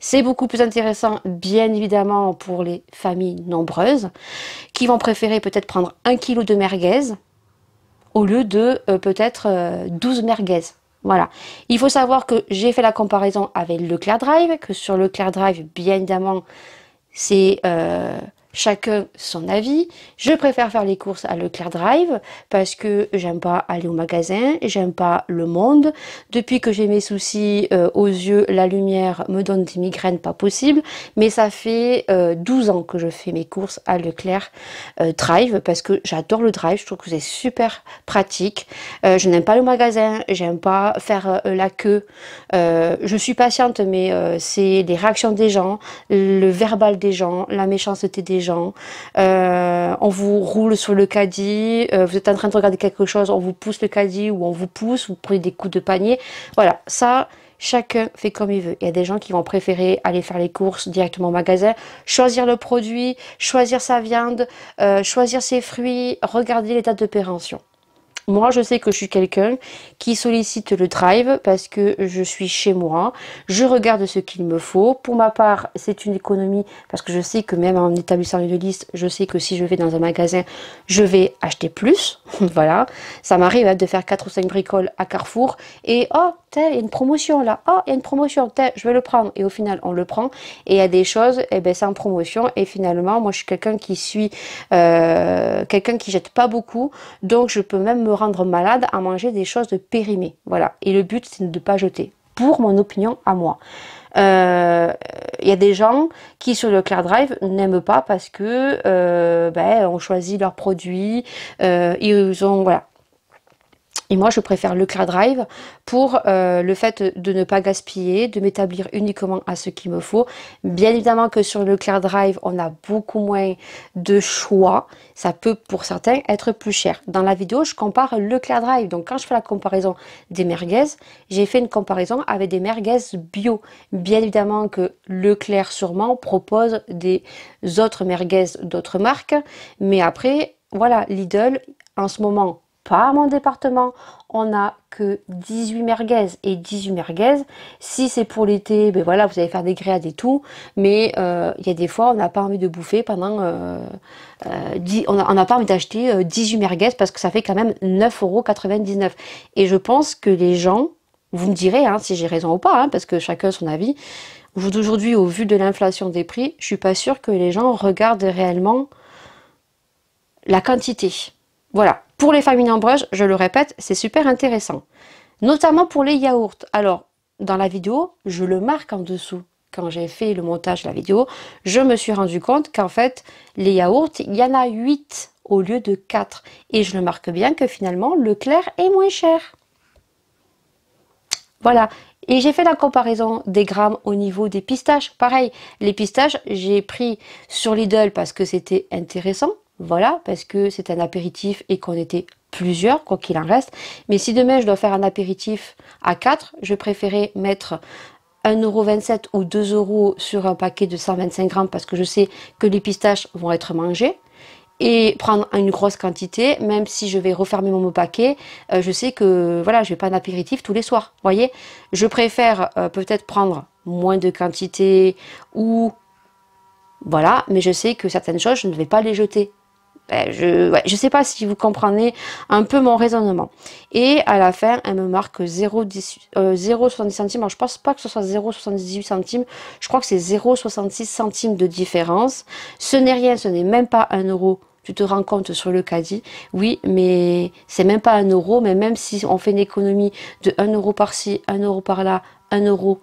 Speaker 2: C'est beaucoup plus intéressant, bien évidemment, pour les familles nombreuses, qui vont préférer peut-être prendre 1 kg de merguez au lieu de peut-être 12 merguez. Voilà. Il faut savoir que j'ai fait la comparaison avec Leclerc Drive, que sur Leclerc Drive, bien évidemment, c'est chacun son avis. Je préfère faire les courses à Leclerc Drive parce que j'aime pas aller au magasin, j'aime pas le monde. Depuis que j'ai mes soucis aux yeux, la lumière me donne des migraines pas possibles. Mais ça fait 12 ans que je fais mes courses à Leclerc Drive parce que j'adore le drive, je trouve que c'est super pratique. Je n'aime pas le magasin, j'aime pas faire la queue. Je suis patiente, mais c'est les réactions des gens, le verbal des gens, la méchanceté des gens, on vous roule sur le caddie, vous êtes en train de regarder quelque chose, on vous pousse le caddie ou on vous pousse, vous prenez des coups de panier. Voilà, ça, chacun fait comme il veut. Il y a des gens qui vont préférer aller faire les courses directement au magasin, choisir le produit, choisir sa viande, choisir ses fruits, regarder les dates de péremption. Moi, je sais que je suis quelqu'un qui sollicite le drive parce que je suis chez moi. Je regarde ce qu'il me faut. Pour ma part, c'est une économie parce que je sais que même en établissant une liste, je sais que si je vais dans un magasin, je vais acheter plus. Voilà. Ça m'arrive de faire 4 ou 5 bricoles à Carrefour et oh, il y a une promotion là. Oh, il y a une promotion. Je vais le prendre. Et au final, on le prend. Et il y a des choses, eh ben, c'est en promotion. Et finalement, moi, je suis quelqu'un qui suit, quelqu'un qui jette pas beaucoup. Donc, je peux même me rendre malade à manger des choses de périmées. Voilà. Et le but, c'est de ne pas jeter. Pour mon opinion à moi. Il y a des gens qui sur le Leclerc Drive n'aiment pas parce que on choisit leurs produits. Ils ont voilà. Et moi, je préfère Leclerc Drive pour le fait de ne pas gaspiller, de m'établir uniquement à ce qu'il me faut. Bien évidemment que sur Leclerc Drive, on a beaucoup moins de choix. Ça peut, pour certains, être plus cher. Dans la vidéo, je compare Leclerc Drive. Donc, quand je fais la comparaison des merguez, j'ai fait une comparaison avec des merguez bio. Bien évidemment que Leclerc, sûrement, propose des autres merguez d'autres marques. Mais après, voilà, Lidl, en ce moment, pas à mon département, on n'a que 18 merguez. Et 18 merguez, si c'est pour l'été, ben voilà, vous allez faire des grillades et tout. Mais il y a des fois, on n'a pas envie de bouffer pendant... on n'a pas envie d'acheter 18 merguez parce que ça fait quand même 9,99 €. Et je pense que les gens, vous me direz hein, si j'ai raison ou pas, hein, parce que chacun son avis, Au jour d'aujourd'hui, au vu de l'inflation des prix, je suis pas sûre que les gens regardent réellement la quantité. Voilà. Pour les familles nombreuses, je le répète, c'est super intéressant. Notamment pour les yaourts. Alors, dans la vidéo, je le marque en dessous. Quand j'ai fait le montage de la vidéo, je me suis rendu compte qu'en fait, les yaourts, il y en a 8 au lieu de 4. Et je le marque bien que finalement, le clair est moins cher. Voilà. Et j'ai fait la comparaison des grammes au niveau des pistaches. Pareil, les pistaches, j'ai pris sur Lidl parce que c'était intéressant. Voilà, parce que c'est un apéritif et qu'on était plusieurs, quoi qu'il en reste. Mais si demain je dois faire un apéritif à 4, je préférais mettre 1,27 € ou 2 € sur un paquet de 125 grammes parce que je sais que les pistaches vont être mangées. Et prendre une grosse quantité, même si je vais refermer mon paquet, je sais que voilà, je vais pas un apéritif tous les soirs. Voyez, je préfère peut-être prendre moins de quantité ou voilà, mais je sais que certaines choses, je ne vais pas les jeter. Je sais pas si vous comprenez un peu mon raisonnement. Et à la fin, elle me marque 0,70 centimes. Alors, je pense pas que ce soit 0,78 centimes. Je crois que c'est 0,66 centimes de différence. Ce n'est rien, ce n'est même pas 1 €. Tu te rends compte sur le caddie, oui, mais c'est même pas 1 €, mais même si on fait une économie de 1 € par-ci, 1 € par-là, 1 €,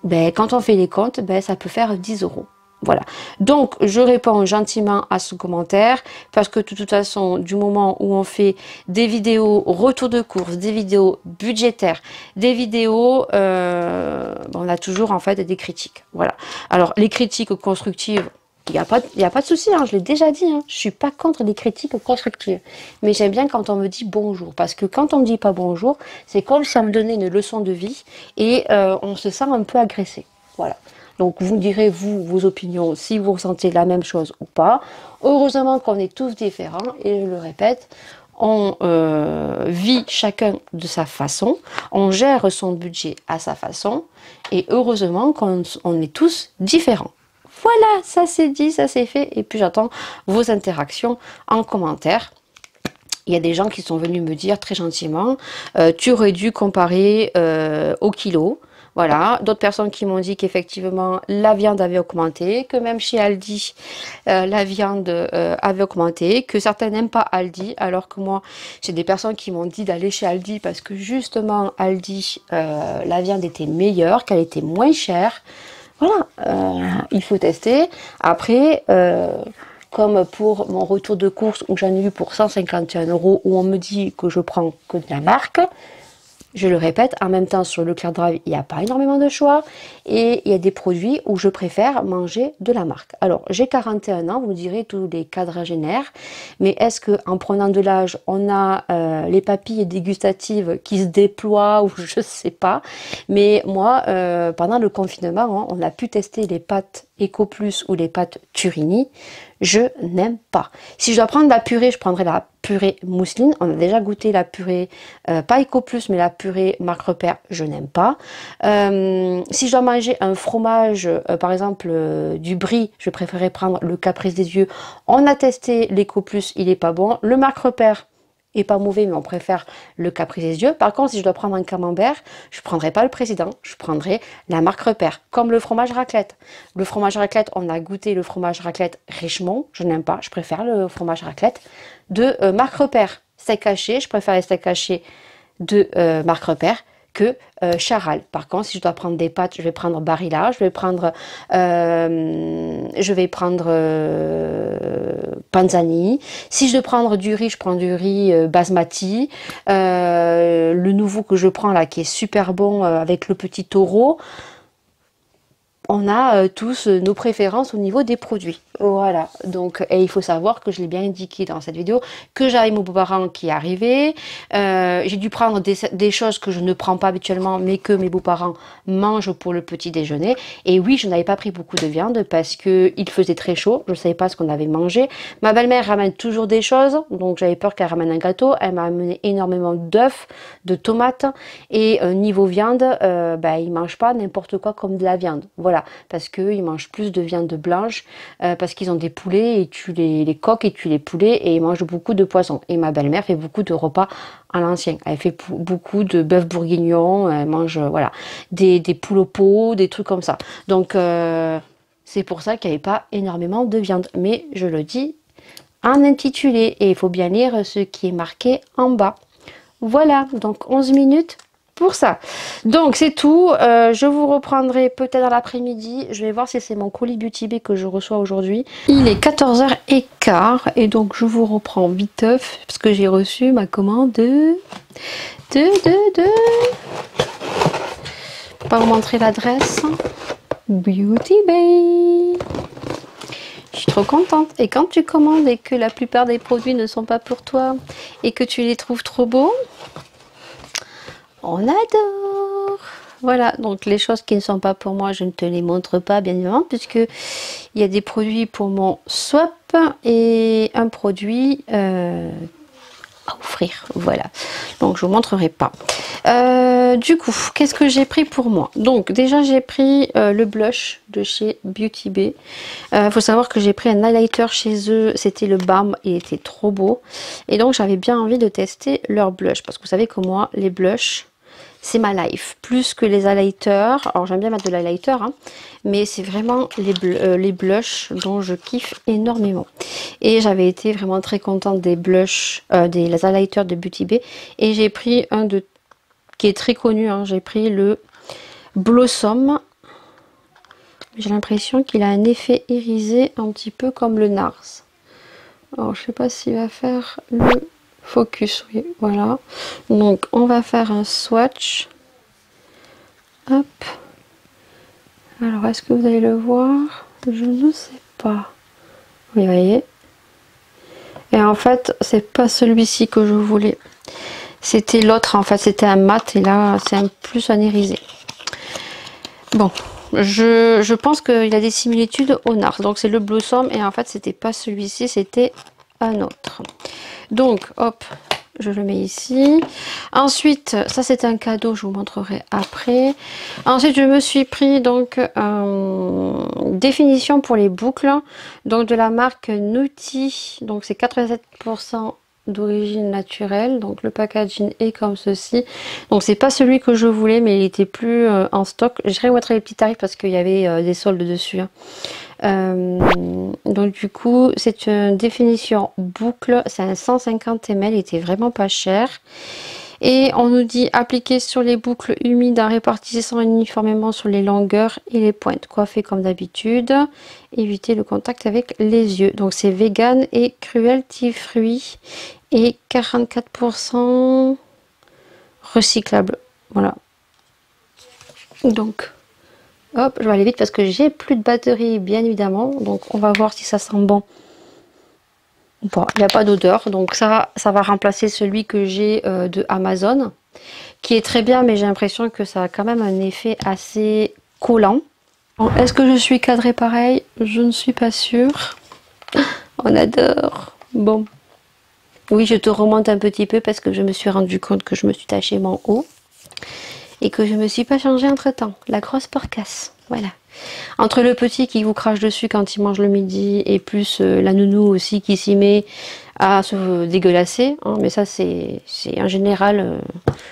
Speaker 2: ben, quand on fait les comptes, ben, ça peut faire 10 €. Voilà. Donc, je réponds gentiment à ce commentaire parce que de toute façon, du moment où on fait des vidéos retour de course, des vidéos budgétaires, des vidéos, on a toujours en fait des critiques. Voilà. Alors, les critiques constructives, il n'y a pas de souci, hein, je l'ai déjà dit, hein, je suis pas contre les critiques constructives. Mais j'aime bien quand on me dit bonjour, parce que quand on me dit pas bonjour, c'est comme si on me donnait une leçon de vie et on se sent un peu agressé. Voilà. Donc vous me direz, vous, vos opinions, si vous ressentez la même chose ou pas. Heureusement qu'on est tous différents, et je le répète, on vit chacun de sa façon, on gère son budget à sa façon, et heureusement qu'on est tous différents. Voilà, ça c'est dit, ça c'est fait, et puis j'attends vos interactions en commentaire. Il y a des gens qui sont venus me dire très gentiment, tu aurais dû comparer au kilo. Voilà, d'autres personnes qui m'ont dit qu'effectivement la viande avait augmenté, que même chez Aldi, la viande avait augmenté, que certains n'aiment pas Aldi, alors que moi, j'ai des personnes qui m'ont dit d'aller chez Aldi parce que justement Aldi, la viande était meilleure, qu'elle était moins chère. Voilà, il faut tester. Après, comme pour mon retour de course où j'en ai eu pour 151 €, où on me dit que je prends que de la marque, je le répète, en même temps sur Leclerc Drive, il n'y a pas énormément de choix et il y a des produits où je préfère manger de la marque. Alors, j'ai 41 ans, vous me direz tous les quadragénaires, mais est-ce qu'en prenant de l'âge, on a les papilles dégustatives qui se déploient ou je sais pas. Mais moi, pendant le confinement, hein, on a pu tester les pâtes Eco Plus ou les pâtes Turini. Je n'aime pas. Si je dois prendre la purée, je prendrai la purée mousseline. On a déjà goûté la purée, pas Eco Plus, mais la purée Marc Repère, je n'aime pas. Si je dois manger un fromage, par exemple du brie, je préférerais prendre le Caprice des Yeux. On a testé l'Eco Plus, il est pas bon. Le Marc Repère est pas mauvais, mais on préfère le Caprice des Yeux. Par contre, si je dois prendre un camembert, je prendrai pas le président, je prendrai la marque Repère, comme le fromage raclette. Le fromage raclette, on a goûté le fromage raclette Richemont, je n'aime pas, je préfère le fromage raclette de marque Repère. Steak haché, je préfère les steaks hachés de marque Repère que Charal. Par contre, si je dois prendre des pâtes, je vais prendre Barilla, je vais prendre Panzani. Si je dois prendre du riz, je prends du riz basmati. Le nouveau que je prends là, qui est super bon avec le petit taureau. On a tous nos préférences au niveau des produits. Voilà, donc et il faut savoir que je l'ai bien indiqué dans cette vidéo, que j'avais mon beau-parent qui est arrivé. J'ai dû prendre des choses que je ne prends pas habituellement, mais que mes beaux-parents mangent pour le petit déjeuner. Et oui, je n'avais pas pris beaucoup de viande parce que il faisait très chaud, je ne savais pas ce qu'on avait mangé. Ma belle-mère ramène toujours des choses, donc j'avais peur qu'elle ramène un gâteau. Elle m'a amené énormément d'œufs, de tomates, et niveau viande, ils ne mangent pas n'importe quoi comme de la viande. Voilà, parce qu'ils mangent plus de viande blanche, parce parce qu'ils ont des poulets et tu les coques et tu les poulets et ils mangent beaucoup de poissons. Et ma belle-mère fait beaucoup de repas à l'ancien. Elle fait beaucoup de bœuf bourguignon, elle mange voilà, des poules au pot, des trucs comme ça. Donc c'est pour ça qu'il n'y avait pas énormément de viande. Mais je le dis en intitulé et il faut bien lire ce qui est marqué en bas. Voilà, donc 11 minutes pour ça. Donc c'est tout. Je vous reprendrai peut-être dans l'après-midi. Je vais voir si c'est mon colis Beauty Bay que je reçois aujourd'hui. Il est 14h15 et donc je vous reprends viteuf parce que j'ai reçu ma commande de... Je vais pas vous montrer l'adresse. Beauty Bay. Je suis trop contente. Et quand tu commandes et que la plupart des produits ne sont pas pour toi et que tu les trouves trop beaux, on adore. Voilà, donc les choses qui ne sont pas pour moi, je ne te les montre pas bien évidemment, puisque il y a des produits pour mon swap et un produit à offrir. Voilà, donc je vous montrerai pas. Du coup, qu'est-ce que j'ai pris pour moi? Donc déjà j'ai pris le blush de chez Beauty Bay. Faut savoir que j'ai pris un highlighter chez eux, c'était le Balm, il était trop beau. Et donc j'avais bien envie de tester leur blush, parce que vous savez que moi, les blushs, c'est ma life, plus que les highlighters. Alors j'aime bien mettre de l'highlighter, hein, mais c'est vraiment les blushs dont je kiffe énormément. Et j'avais été vraiment très contente des blushs, des highlighters de Beauty Bay. Et j'ai pris un qui est très connu, hein, j'ai pris le Blossom. J'ai l'impression qu'il a un effet irisé un petit peu comme le NARS. Alors je sais pas s'il va faire le focus, oui, voilà. Donc on va faire un swatch. Hop. Alors est-ce que vous allez le voir? Je ne sais pas. Oui, vous voyez. Et en fait, c'est pas celui-ci que je voulais. C'était l'autre, en fait, c'était un mat et là, c'est plus un irisé. Bon, je pense qu'il a des similitudes au NARS. Donc c'est le Blossom et en fait, c'était pas celui-ci, c'était un autre. Donc, hop, je le mets ici. Ensuite, ça c'est un cadeau, je vous montrerai après. Ensuite, je me suis pris donc définition pour les boucles, donc de la marque Nutty. Donc c'est 87% d'origine naturelle. Donc le packaging est comme ceci. Donc c'est pas celui que je voulais, mais il était plus en stock. Je vais vous montrer les petits tarifs parce qu'il y avait des soldes dessus, hein. Donc du coup c'est une définition boucle, c'est un 150 ml, il était vraiment pas cher. Et on nous dit appliquer sur les boucles humides en répartissant uniformément sur les longueurs et les pointes, coiffer comme d'habitude, éviter le contact avec les yeux. Donc c'est vegan et cruelty free et 44% recyclable. Voilà, donc hop, je vais aller vite parce que j'ai plus de batterie bien évidemment. Donc on va voir si ça sent bon. Bon, il n'y a pas d'odeur. Donc ça va remplacer celui que j'ai de Amazon. Qui est très bien, mais j'ai l'impression que ça a quand même un effet assez collant. Bon, est-ce que je suis cadrée pareil? Je ne suis pas sûre. On adore. Bon. Oui, je te remonte un petit peu parce que je me suis rendu compte que je me suis taché mon haut. Et que je me suis pas changée entre temps. La grosse porcasse. Voilà. Entre le petit qui vous crache dessus quand il mange le midi et plus la nounou aussi qui s'y met à se dégueulasser. Hein, mais ça c'est en général,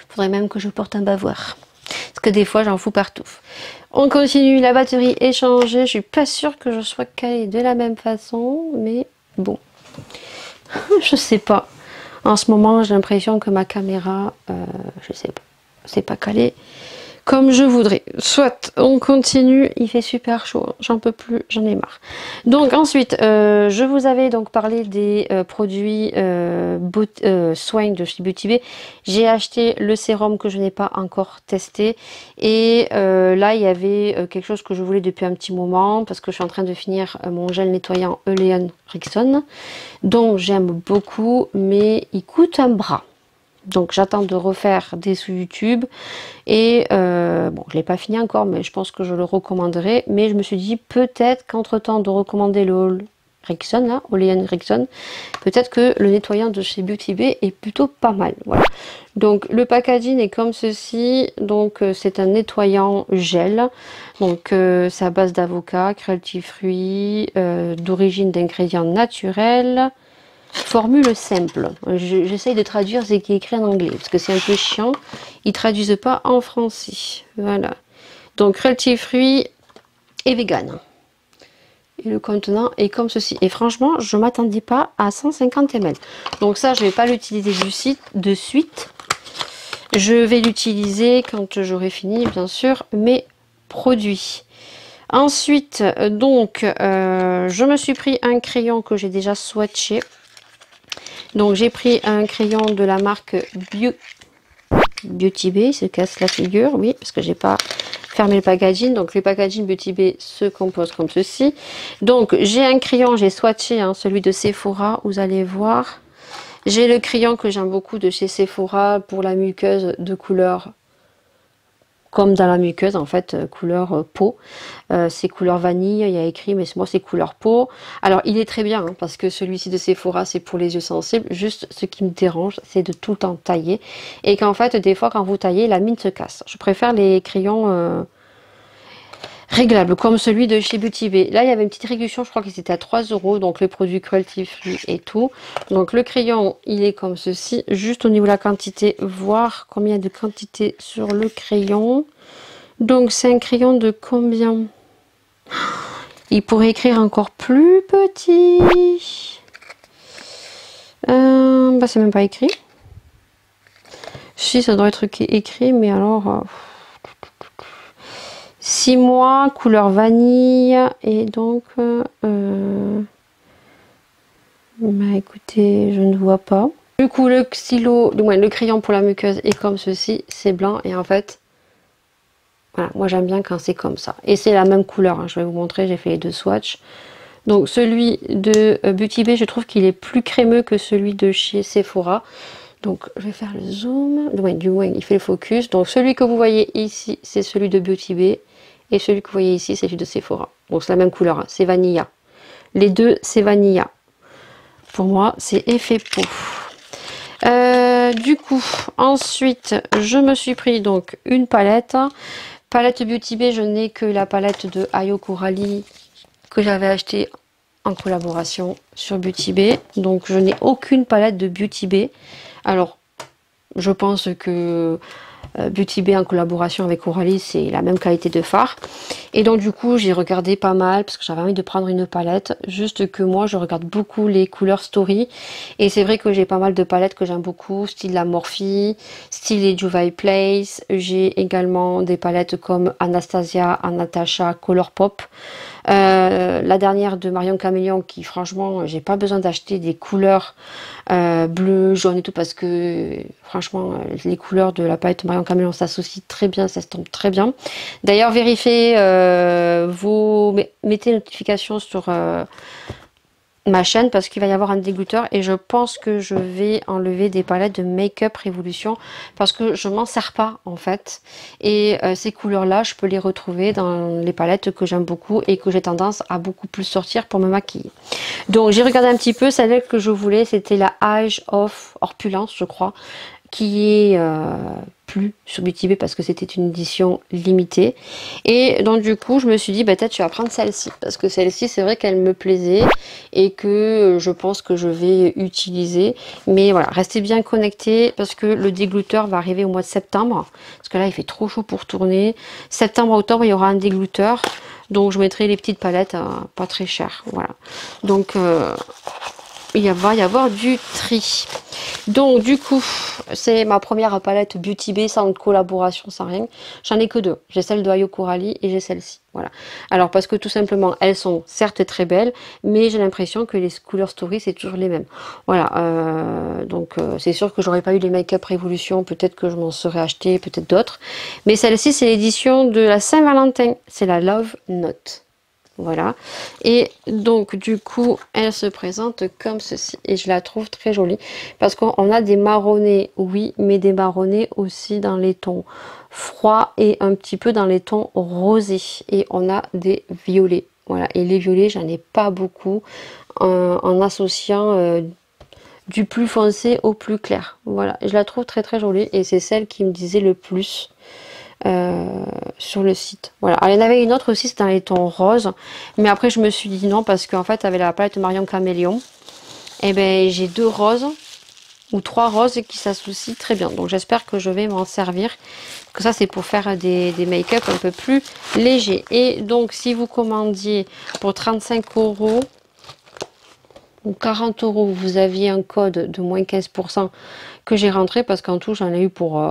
Speaker 2: faudrait même que je porte un bavoir. Parce que des fois j'en fous partout. On continue, la batterie est changée. Je suis pas sûre que je sois calée de la même façon. Mais bon. Je sais pas. En ce moment j'ai l'impression que ma caméra, je sais pas. C'est pas calé comme je voudrais. Soit on continue, il fait super chaud, j'en peux plus, j'en ai marre. Donc ensuite, je vous avais donc parlé des produits soins de chez Beauty Bay. J'ai acheté le sérum que je n'ai pas encore testé. Et là, il y avait quelque chose que je voulais depuis un petit moment parce que je suis en train de finir mon gel nettoyant Euleon Rixon, dont j'aime beaucoup, mais il coûte un bras. Donc j'attends de refaire des sous YouTube et bon, je l'ai pas fini encore, mais je pense que je le recommanderai. Mais je me suis dit peut-être qu'entre temps de recommander le haul Rexon, là, Olean Rexon, peut-être que le nettoyant de chez Beauty Bay est plutôt pas mal. Voilà. Donc le packaging est comme ceci. Donc c'est un nettoyant gel. Donc c'est à base d'avocat, cruelty free, d'origine d'ingrédients naturels. Formule simple. J'essaye de traduire ce qui est écrit en anglais parce que c'est un peu chiant. Ils traduisent pas en français. Voilà. Donc cruelty free et vegan. Et le contenant est comme ceci. Et franchement, je m'attendais pas à 150 ml. Donc ça, je vais pas l'utiliser de suite. Je vais l'utiliser quand j'aurai fini, bien sûr, mes produits. Ensuite, donc, je me suis pris un crayon que j'ai déjà swatché. Donc j'ai pris un crayon de la marque Beauty Bay, il se casse la figure, oui, parce que j'ai pas fermé le packaging. Donc le packaging Beauty Bay se compose comme ceci. Donc j'ai un crayon, j'ai swatché hein, celui de Sephora, vous allez voir. J'ai le crayon que j'aime beaucoup de chez Sephora pour la muqueuse de couleur comme dans la muqueuse en fait, couleur peau. C'est couleur vanille, il y a écrit, mais moi c'est couleur peau. Alors il est très bien hein, parce que celui-ci de Sephora c'est pour les yeux sensibles. Juste ce qui me dérange c'est de tout le temps tailler et qu'en fait des fois quand vous taillez la mine se casse. Je préfère les crayons réglables comme celui de chez Beauty Bay. Là il y avait une petite réduction, je crois que c'était à 3 €, donc les produits cruelty free et tout. Donc le crayon il est comme ceci, juste au niveau de la quantité, voir combien de quantité sur le crayon. Donc c'est un crayon de combien? Il pourrait écrire encore plus petit. Bah c'est même pas écrit. Si ça doit être écrit, mais alors 6 mois, couleur vanille, et donc bah écoutez, je ne vois pas. Du coup le stylo, le crayon pour la muqueuse est comme ceci, c'est blanc et en fait voilà, moi j'aime bien quand c'est comme ça. Et c'est la même couleur, hein, je vais vous montrer, j'ai fait les deux swatchs. Donc celui de Beauty Bay, je trouve qu'il est plus crémeux que celui de chez Sephora. Donc je vais faire le zoom, du moins il fait le focus. Donc celui que vous voyez ici, c'est celui de Beauty Bay. Et celui que vous voyez ici, c'est celui de Sephora. Donc c'est la même couleur, hein, c'est Vanilla. Les deux, c'est Vanilla. Pour moi, c'est effet peau. Du coup, ensuite, je me suis pris donc une palette. Palette Beauty Bay, je n'ai que la palette de Ayo Coralie que j'avais achetée en collaboration sur Beauty Bay. Donc je n'ai aucune palette de Beauty Bay. Alors, je pense que Beauty Bay en collaboration avec Coralie, c'est la même qualité de fard. Et donc du coup, j'ai regardé pas mal parce que j'avais envie de prendre une palette. Juste que moi, je regarde beaucoup les couleurs Story. Et c'est vrai que j'ai pas mal de palettes que j'aime beaucoup, style la Morphe, style les Juviae Place. J'ai également des palettes comme Anastasia, Natasha, Colourpop. La dernière de Marion Caméléon qui franchement j'ai pas besoin d'acheter des couleurs bleu, jaune et tout parce que franchement les couleurs de la palette Marion Caméléon s'associent très bien, ça se tombe très bien. D'ailleurs vérifiez mettez notification sur ma chaîne parce qu'il va y avoir un dégoûteur et je pense que je vais enlever des palettes de Make-up Révolution parce que je m'en sers pas en fait et ces couleurs là je peux les retrouver dans les palettes que j'aime beaucoup et que j'ai tendance à beaucoup plus sortir pour me maquiller. Donc j'ai regardé un petit peu, celle que je voulais c'était la Age of Opulence je crois, qui est plus sur Beauty Bay parce que c'était une édition limitée. Et donc du coup je me suis dit bah, peut-être je vais prendre celle-ci parce que celle-ci c'est vrai qu'elle me plaisait et que je pense que je vais utiliser. Mais voilà, restez bien connectés parce que le dégluteur va arriver au mois de septembre parce que là il fait trop chaud pour tourner. Septembre à octobre il y aura un dégluteur, donc je mettrai les petites palettes pas très chères. Voilà, donc il va y avoir du tri. Donc du coup c'est ma première palette Beauty Bay sans collaboration, sans rien. J'en ai que deux, j'ai celle de Ayo Coralie et j'ai celle-ci. Voilà, alors parce que tout simplement elles sont certes très belles mais j'ai l'impression que les couleurs Story c'est toujours les mêmes. Voilà, donc c'est sûr que j'aurais pas eu les Make-up Révolution, peut-être que je m'en serais acheté, peut-être d'autres, mais celle-ci c'est l'édition de la Saint-Valentin, c'est la Love Note. Voilà, et donc du coup elle se présente comme ceci et je la trouve très jolie parce qu'on a des marronnés, oui, mais des marronnés aussi dans les tons froids et un petit peu dans les tons rosés et on a des violets. Voilà, et les violets, j'en ai pas beaucoup en associant du plus foncé au plus clair. Voilà, je la trouve très très jolie et c'est celle qui me disait le plus sur le site. Voilà, alors, il y en avait une autre aussi, c'était dans les tons roses, mais après je me suis dit non parce qu'en fait avec la palette Marion Caméléon, et ben j'ai 2 roses ou 3 roses qui s'associent très bien. Donc j'espère que je vais m'en servir. Que ça c'est pour faire des make-up un peu plus légers. Et donc si vous commandiez pour 35 € ou 40 €, vous aviez un code de moins 15% que j'ai rentré parce qu'en tout j'en ai eu pour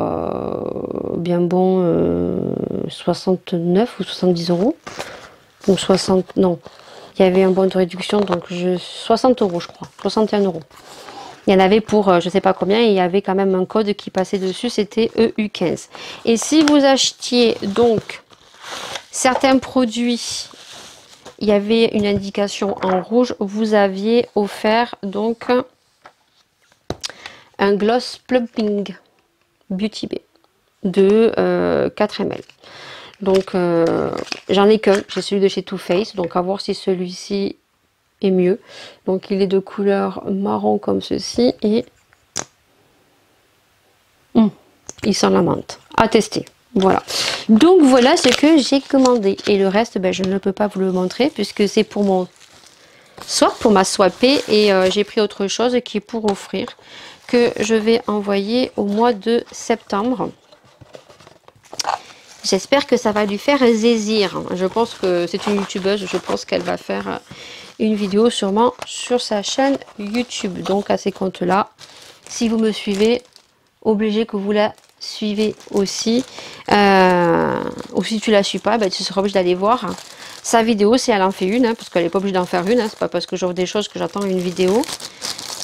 Speaker 2: bien bon 69 ou 70 € ou 60, non, il y avait un bon de réduction donc 60 € je crois, 61 €. Il y en avait pour je sais pas combien et il y avait quand même un code qui passait dessus, c'était EU15. Et si vous achetiez donc certains produits, il y avait une indication en rouge, vous aviez offert donc un gloss plumping Beauty Bay de 4 ml. Donc j'en ai qu'un, j'ai celui de chez Too Faced, donc à voir si celui-ci est mieux. Donc il est de couleur marron comme ceci et il sent la menthe. À tester. Voilà. Donc voilà ce que j'ai commandé. Et le reste, ben, je ne peux pas vous le montrer puisque c'est pour mon swap, pour ma swapée. Et j'ai pris autre chose qui est pour offrir, que je vais envoyer au mois de septembre. J'espère que ça va lui faire zésir. Je pense que c'est une youtubeuse. Je pense qu'elle va faire une vidéo sûrement sur sa chaîne YouTube. Donc à ces comptes-là, si vous me suivez, obligé que vous la suivez aussi. Ou si tu la suis pas, ben, tu seras obligé d'aller voir sa vidéo si elle en fait une. Parce qu'elle n'est pas obligée d'en faire une. C'est pas parce que j'offre des choses que j'attends une vidéo.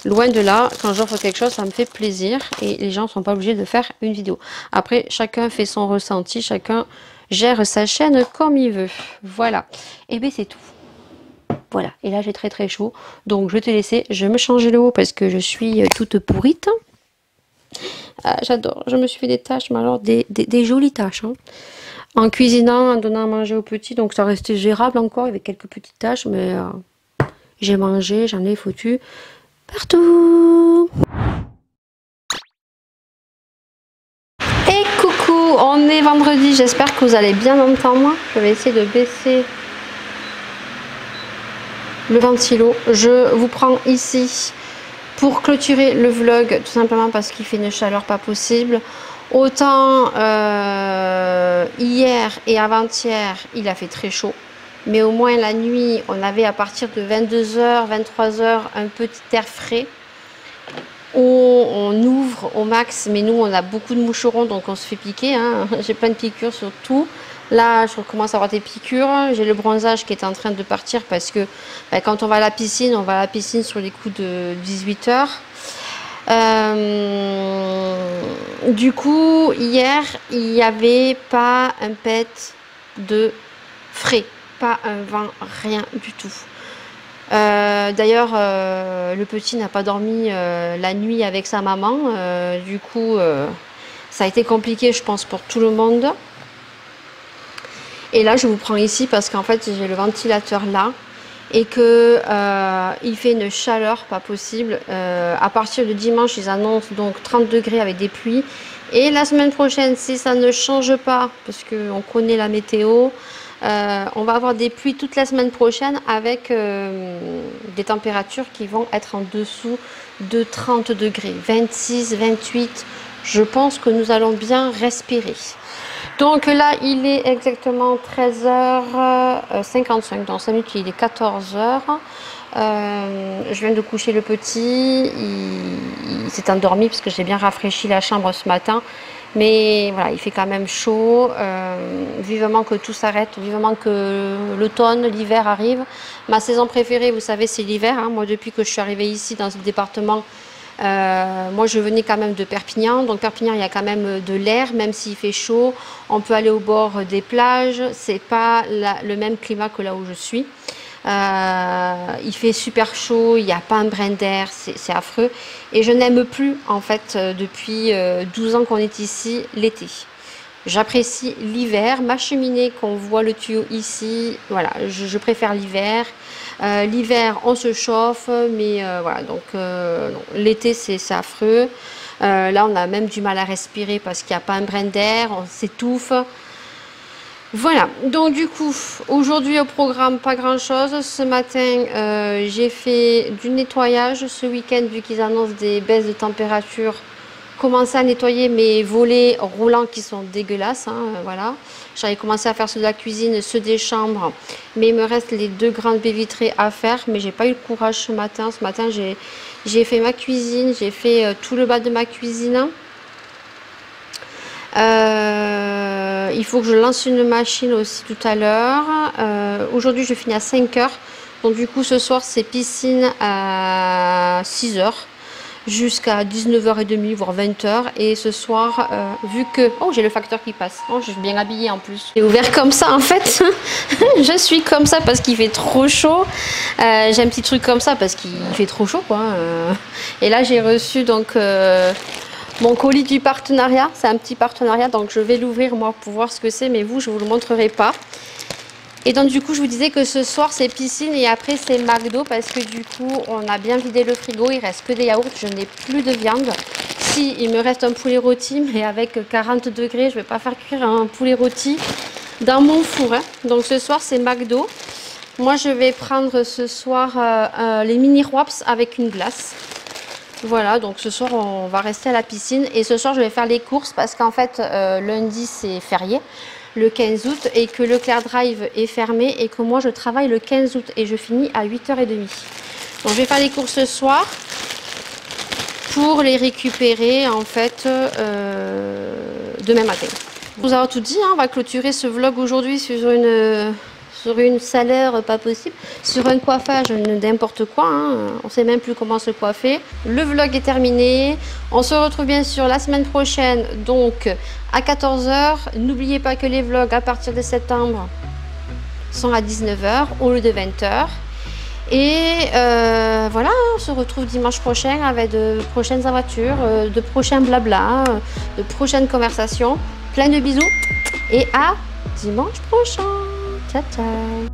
Speaker 2: Loin de là, quand j'offre quelque chose, ça me fait plaisir et les gens ne sont pas obligés de faire une vidéo. Après, chacun fait son ressenti, chacun gère sa chaîne comme il veut. Voilà. Et bien c'est tout. Voilà. Et là, j'ai très très chaud. Donc, je vais te laisser. Je vais me changer le haut parce que je suis toute pourrite. Ah, j'adore. Je me suis fait des tâches, mais alors des jolies tâches. Hein. En cuisinant, en donnant à manger aux petits. Donc, ça restait gérable encore. Il y avait quelques petites tâches, mais j'ai mangé, j'en ai foutu partout. Et coucou, on est vendredi, j'espère que vous allez bien entendre. Je vais essayer de baisser le ventilo. Je vous prends ici pour clôturer le vlog, tout simplement parce qu'il fait une chaleur pas possible. Autant hier et avant-hier, il a fait très chaud. Mais au moins la nuit, on avait à partir de 22h, 23h, un petit air frais. Où on ouvre au max, mais nous on a beaucoup de moucherons donc on se fait piquer. Hein. J'ai plein de piqûres sur tout. Là je recommence à avoir des piqûres. J'ai le bronzage qui est en train de partir parce que ben, quand on va à la piscine, on va à la piscine sur les coups de 18h. Du coup, hier, il n'y avait pas un pet de frais. Pas un vent, rien du tout. D'ailleurs, le petit n'a pas dormi la nuit avec sa maman. Du coup, ça a été compliqué, je pense, pour tout le monde. Et là, je vous prends ici parce qu'en fait, j'ai le ventilateur là. Et que il fait une chaleur pas possible. À partir de dimanche, ils annoncent donc 30 degrés avec des pluies. Et la semaine prochaine, si ça ne change pas, parce qu'on connaît la météo, on va avoir des pluies toute la semaine prochaine avec des températures qui vont être en dessous de 30 degrés. 26, 28, je pense que nous allons bien respirer. Donc là, il est exactement 13h55. Dans 5 minutes, il est 14h. Je viens de coucher le petit. Il s'est endormi parce que j'ai bien rafraîchi la chambre ce matin. Mais voilà, il fait quand même chaud. Vivement que tout s'arrête. Vivement que l'automne, l'hiver arrive. Ma saison préférée, vous savez, c'est l'hiver. Hein. Moi, depuis que je suis arrivée ici dans ce département, moi je venais quand même de Perpignan, donc Perpignan il y a quand même de l'air, même s'il fait chaud, on peut aller au bord des plages, c'est pas le même climat que là où je suis. Il fait super chaud, il n'y a pas un brin d'air, c'est affreux et je n'aime plus en fait depuis 12 ans qu'on est ici l'été. J'apprécie l'hiver. Ma cheminée, qu'on voit le tuyau ici, voilà, je préfère l'hiver. L'hiver, on se chauffe, mais voilà, donc l'été, c'est affreux. Là, on a même du mal à respirer parce qu'il n'y a pas un brin d'air, on s'étouffe. Voilà, donc du coup, aujourd'hui au programme, pas grand chose. Ce matin, j'ai fait du nettoyage. Ce week-end, vu qu'ils annoncent des baisses de température, commencé à nettoyer mes volets roulants qui sont dégueulasses. Voilà, j'avais commencé à faire ceux de la cuisine, ceux des chambres, mais il me reste les 2 grandes baies vitrées à faire. Mais j'ai pas eu le courage ce matin. Ce matin, j'ai fait ma cuisine, j'ai fait tout le bas de ma cuisine. Il faut que je lance une machine aussi tout à l'heure. Aujourd'hui, je finis à 5 h. Donc, du coup, ce soir, c'est piscine à 6 h jusqu'à 19h30, voire 20 h. Et ce soir, vu que... Oh, j'ai le facteur qui passe. Oh, je suis bien habillée en plus. J'ai ouvert comme ça, en fait. Je suis comme ça parce qu'il fait trop chaud. J'ai un petit truc comme ça parce qu'il fait trop chaud, quoi. Et là, j'ai reçu, donc... mon colis du partenariat, c'est un petit partenariat, donc je vais l'ouvrir moi pour voir ce que c'est, mais vous, je ne vous le montrerai pas. Et donc du coup, je vous disais que ce soir, c'est piscine et après, c'est McDo parce que du coup, on a bien vidé le frigo, il reste que des yaourts, je n'ai plus de viande. Si, il me reste un poulet rôti, mais avec 40 degrés, je ne vais pas faire cuire un poulet rôti dans mon four. Donc ce soir, c'est McDo. Moi, je vais prendre ce soir les mini wraps avec une glace. Voilà, donc ce soir on va rester à la piscine et ce soir je vais faire les courses parce qu'en fait lundi c'est férié, le 15 août, et que Leclerc Drive est fermé et que moi je travaille le 15 août et je finis à 8h30. Donc je vais faire les courses ce soir pour les récupérer en fait demain matin. Pour vous avoir tout dit, on va clôturer ce vlog aujourd'hui sur une salaire pas possible, sur un coiffage n'importe quoi, on sait même plus comment se coiffer. Le vlog est terminé, on se retrouve bien sûr la semaine prochaine, donc à 14 h. N'oubliez pas que les vlogs à partir de septembre sont à 19 h au lieu de 20 h. Et voilà, on se retrouve dimanche prochain avec de prochaines aventures, de prochains blabla, de prochaines conversations. Plein de bisous et à dimanche prochain. Ciao, ciao.